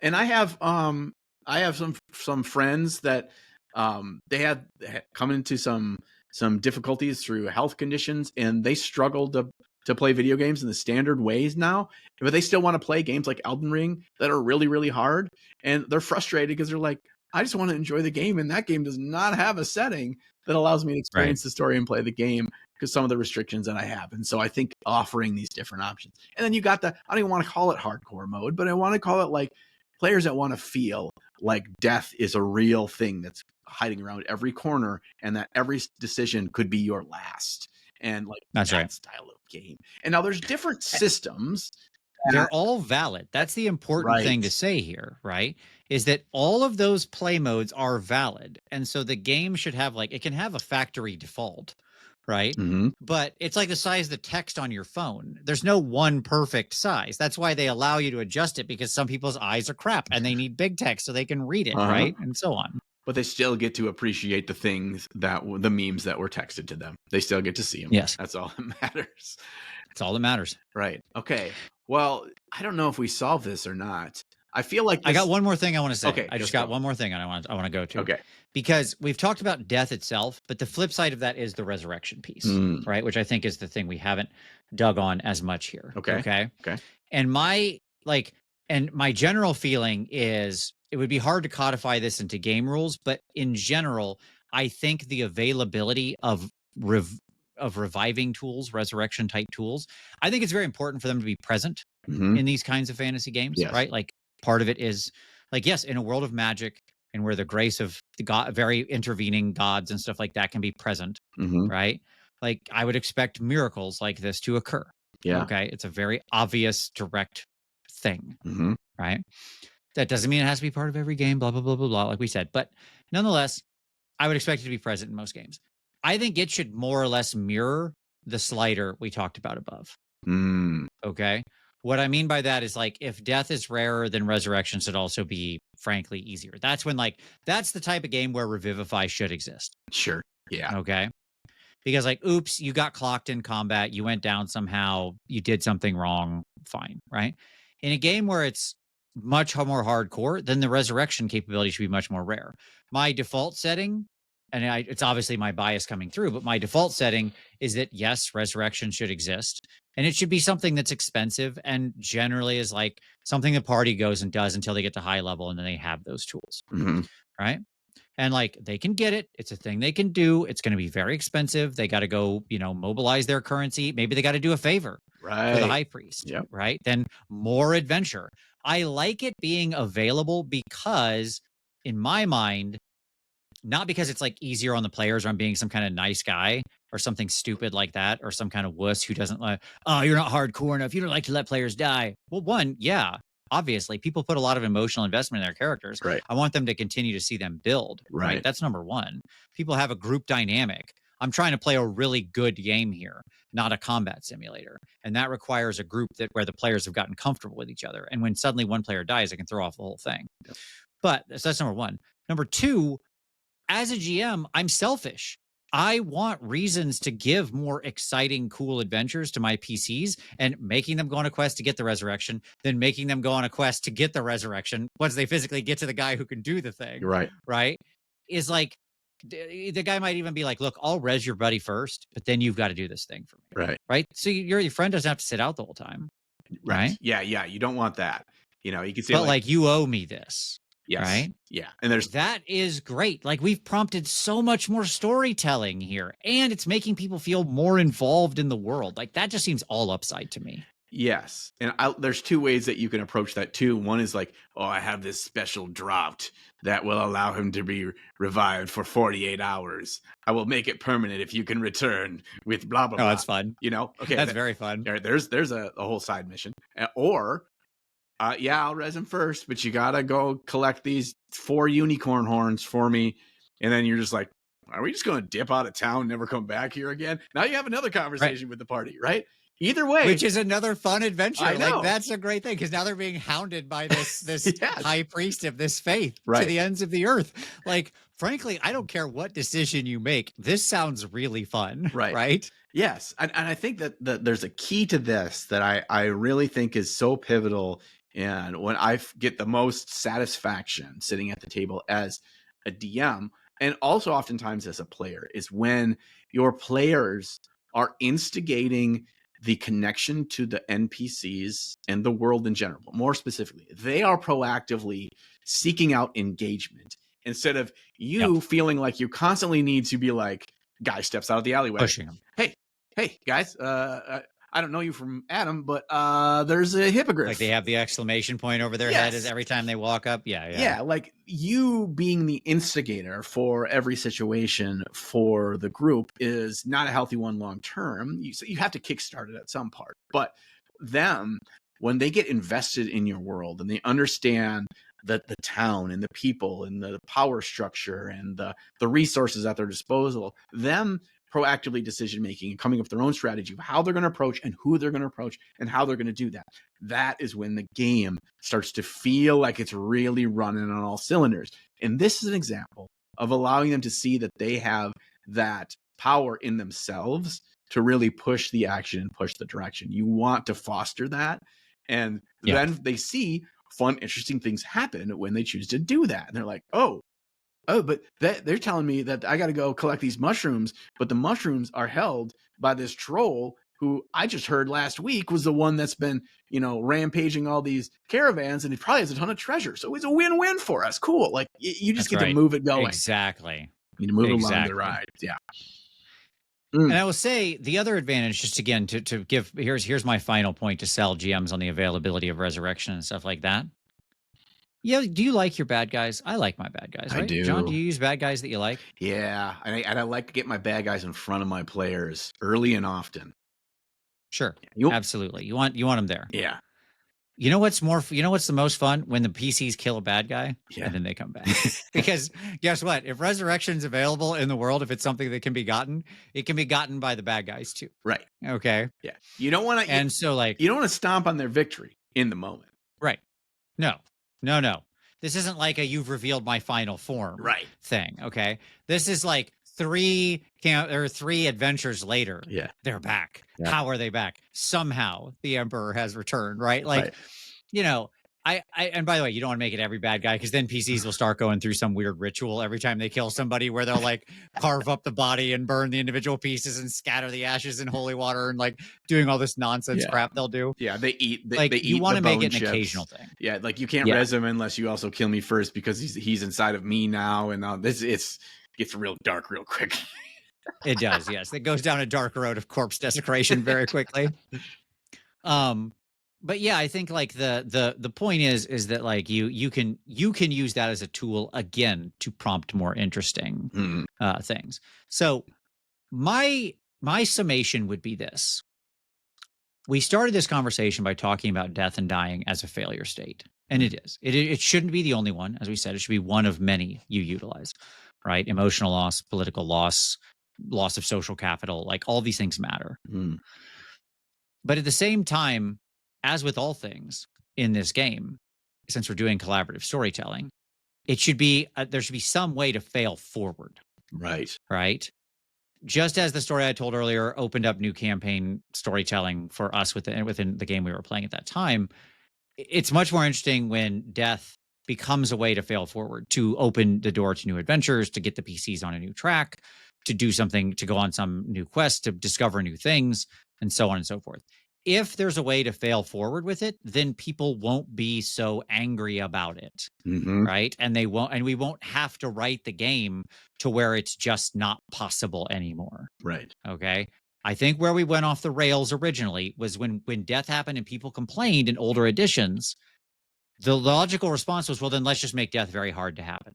And I have some friends that they had come into some difficulties through health conditions and they struggled to play video games in the standard ways now, but they still want to play games like Elden Ring that are really, really hard. And they're frustrated because they're like, I just want to enjoy the game. And that game does not have a setting that allows me to experience the story and play the game because some of the restrictions that I have. And so I think offering these different options. And then you got I don't even want to call it hardcore mode, but I want to call it like players that want to feel like death is a real thing that's hiding around every corner and that every decision could be your last. And like that style of game. And now there's different systems. They're all valid. That's the important thing to say here, right? Is that all of those play modes are valid. And so the game should have it can have a factory default, right? But it's like the size of the text on your phone. There's no one perfect size. That's why they allow you to adjust it because some people's eyes are crap and they need big text so they can read it, right? And so on. But they still get to appreciate the things the memes that were texted to them. They still get to see them. Yes. That's all that matters. That's all that matters. Right. Okay. Well, I don't know if we solve this or not. I feel like I got one more thing I want to say. Okay, I just got one more thing I want to go to. Okay. Because we've talked about death itself, but the flip side of that is the resurrection piece, right? Which I think is the thing we haven't dug on as much here. Okay. And my general feeling is it would be hard to codify this into game rules, but in general, I think the availability of reviving tools, resurrection type tools, I think it's very important for them to be present in these kinds of fantasy games, right? Like part of it is like, yes, in a world of magic and where the grace of the very intervening gods and stuff like that can be present, right? Like I would expect miracles like this to occur. Yeah. Okay. It's a very obvious, direct thing, right? That doesn't mean it has to be part of every game, blah, blah, blah, blah, blah, like we said. But nonetheless, I would expect it to be present in most games. I think it should more or less mirror the slider we talked about above. Okay. What I mean by that is like if death is rarer, then resurrection should also be frankly easier. That's when that's the type of game where Revivify should exist. Sure. Yeah. Okay. Because oops, you got clocked in combat, you went down somehow, you did something wrong, fine, right? In a game where it's much more hardcore, then the resurrection capability should be much more rare. My default setting, and it's obviously my bias coming through, but my default setting is that yes, resurrection should exist, and it should be something that's expensive and generally is like something the party goes and does until they get to high level, and then they have those tools, Mm-hmm. right? And like they can get it. It's a thing they can do. It's going to be very expensive. They got to go, mobilize their currency. Maybe they got to do a favor for the Right. high priest, Yep. right? Then more adventure. I like it being available because, in my mind, not because it's like easier on the players or I'm being some kind of nice guy or something stupid like that, or some kind of wuss who doesn't like, oh, you're not hardcore enough. You don't like to let players die. Well, one, yeah, obviously people put a lot of emotional investment in their characters. Right. I want them to continue to see them build. Right. That's number one. People have a group dynamic. I'm trying to play a really good game here, not a combat simulator. And that requires a group where the players have gotten comfortable with each other. And when suddenly one player dies, it can throw off the whole thing. Yep. But that's number one. Number two, as a GM, I'm selfish. I want reasons to give more exciting, cool adventures to my PCs, and making them go on a quest to get the resurrection, then making them go on a quest to get the resurrection once they physically get to the guy who can do the thing. Right. Is like, the guy might even be like, look, I'll res your buddy first, but then you've got to do this thing for me. Right. So your friend doesn't have to sit out the whole time. Right. Yeah. You don't want that. You can say, but like you owe me this. Yes. Right. Yeah. And that is great. Like we've prompted so much more storytelling here, and it's making people feel more involved in the world. Like that just seems all upside to me. Yes. And there's two ways that you can approach that too. One is like, oh, I have this special dropped that will allow him to be revived for 48 hours. I will make it permanent if you can return with blah, blah, blah. Oh, that's fun. Okay. That's very fun. There's a whole side mission. Or, I'll res him first, but you got to go collect these 4 unicorn horns for me. And then you're just like, are we just going to dip out of town, never come back here again? Now you have another conversation with the party, right? Either way, which is another fun adventure. Like that's a great thing because now they're being hounded by this yes. high priest of this faith to the ends of the earth. Like, frankly, I don't care what decision you make. This sounds really fun. Right. Yes. And I think that there's a key to this that I really think is so pivotal. And when I get the most satisfaction sitting at the table as a DM, and also oftentimes as a player, is when your players are instigating the connection to the NPCs and the world in general. More specifically, they are proactively seeking out engagement instead of you feeling like you constantly need to be like, guy steps out of the alleyway, pushing him. Hey, guys, I don't know you from Adam, but there's a hippogriff. Like they have the exclamation point over their head as every time they walk up. Yeah. Like you being the instigator for every situation for the group is not a healthy one long term. You have to kickstart it at some part. But them, when they get invested in your world and they understand that the town and the people and the power structure and the resources at their disposal, them proactively decision making and coming up with their own strategy of how they're going to approach and who they're going to approach and how they're going to do that. That is when the game starts to feel like it's really running on all cylinders. And this is an example of allowing them to see that they have that power in themselves to really push the action and push the direction. You want to foster that. And then they see fun, interesting things happen when they choose to do that. And they're like, oh, but they're telling me that I got to go collect these mushrooms, but the mushrooms are held by this troll who I just heard last week was the one that's been, rampaging all these caravans, and he probably has a ton of treasure. So it's a win-win for us. Cool. Like you just get to move it going. Exactly. You move along the ride. Yeah. And I will say the other advantage, just again to give here's my final point to sell GMs on the availability of resurrection and stuff like that. Yeah, do you like your bad guys? I like my bad guys, right? I do. John, do you use bad guys that you like? Yeah, and I like to get my bad guys in front of my players early and often. Sure, absolutely. You want them there. Yeah. You know what's the most fun? When the PCs kill a bad guy and then they come back. Because guess what? If resurrection's available in the world, if it's something that can be gotten, it can be gotten by the bad guys too. Right. Okay. Yeah. You don't want to, and so like you don't want to stomp on their victory in the moment. Right. No. This isn't like a you've revealed my final form thing. Okay. This is like 3 adventures later. Yeah. They're back. Yeah. How are they back? Somehow the Emperor has returned, right? Like, And by the way, you don't want to make it every bad guy, because then PCs will start going through some weird ritual every time they kill somebody, where they'll like carve up the body and burn the individual pieces and scatter the ashes in holy water and like doing all this nonsense crap they'll do. Yeah, they eat you want to make it an chips. occasional thing. Yeah, like you can't res him unless you also kill me first, because he's inside of me now, and this gets real dark real quick. It does, yes. It goes down a dark road of corpse desecration very quickly. But yeah, I think like the point is that like you can use that as a tool again to prompt more interesting things. So my summation would be this. We started this conversation by talking about death and dying as a failure state. And it is. It shouldn't be the only one. As we said, it should be one of many you utilize, right? Emotional loss, political loss, loss of social capital, like all these things matter. But at the same time, as with all things in this game, since we're doing collaborative storytelling, it should be there should be some way to fail forward. Right. Just as the story I told earlier opened up new campaign storytelling for us within the game we were playing at that time, it's much more interesting when death becomes a way to fail forward, to open the door to new adventures, to get the PCs on a new track, to do something, to go on some new quest, to discover new things, and so on and so forth. If there's a way to fail forward with it, then people won't be so angry about it, right? And we won't have to write the game to where it's just not possible anymore. Right. Okay. I think where we went off the rails originally was when death happened and people complained in older editions. The logical response was, well, then let's just make death very hard to happen.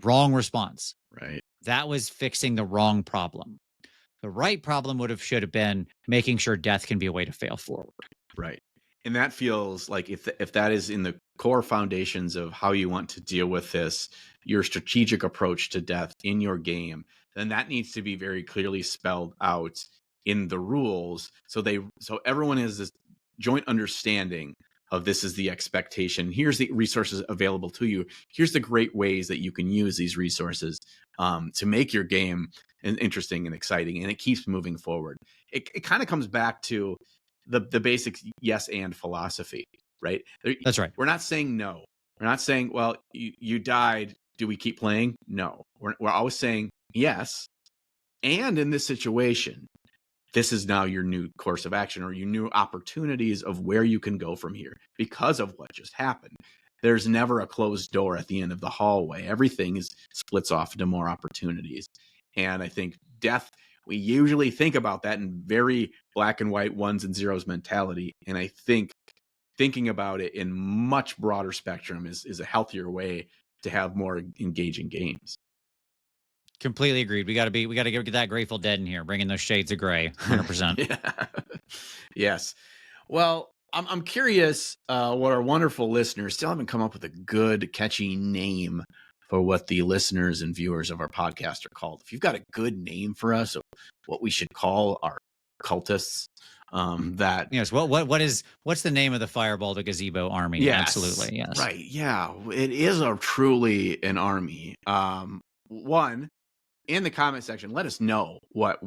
Wrong response. Right. That was fixing the wrong problem. The right problem should have been making sure death can be a way to fail forward. Right. And that feels like if that is in the core foundations of how you want to deal with this, your strategic approach to death in your game, then that needs to be very clearly spelled out in the rules, so everyone has this joint understanding of this is the expectation. Here's the resources available to you. Here's the great ways that you can use these resources to make your game interesting and exciting, and it keeps moving forward. It kind of comes back to the basic yes and philosophy, right? That's right. We're not saying no. We're not saying, well, you died. Do we keep playing? No. We're always saying yes. And in this situation, this is now your new course of action, or your new opportunities of where you can go from here because of what just happened. There's never a closed door at the end of the hallway. Everything splits off into more opportunities. And I think death, we usually think about that in very black and white ones and zeros mentality. And I think thinking about it in much broader spectrum is a healthier way to have more engaging games. Completely agreed. We got to get that Grateful Dead in here, bringing those shades of gray, 100%. Yeah. Yes. Well, I'm curious what our wonderful listeners still haven't come up with a good, catchy name for what the listeners and viewers of our podcast are called. If you've got a good name for us, or what we should call our cultists, yes. What's the name of the Fireball the Gazebo army? Yes, absolutely. Yes. Right. Yeah. It is truly an army. One, in the comment section, let us know what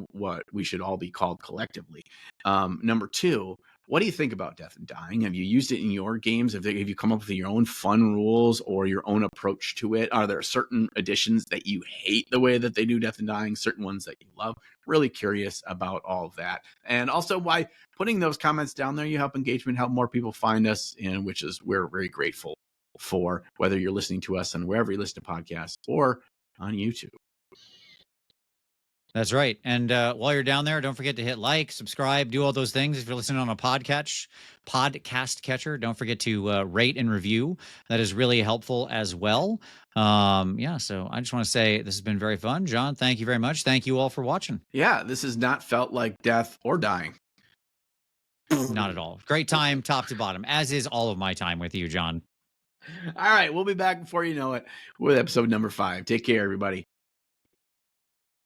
we should all be called collectively. Number two, what do you think about death and dying? Have you used it in your games? Have you come up with your own fun rules or your own approach to it? Are there certain editions that you hate the way that they do death and dying, certain ones that you love? Really curious about all of that. And also, by putting those comments down there, you help engagement, help more people find us, and which is we're very grateful for, whether you're listening to us on wherever you listen to podcasts or on YouTube. That's right. And while you're down there, don't forget to hit like, subscribe, do all those things. If you're listening on a podcast catcher, don't forget to rate and review. That is really helpful as well. Yeah, so I just want to say this has been very fun. John, thank you very much. Thank you all for watching. Yeah, this has not felt like death or dying. Not at all. Great time, top to bottom, as is all of my time with you, John. All right, we'll be back before you know it with episode number 5. Take care, everybody.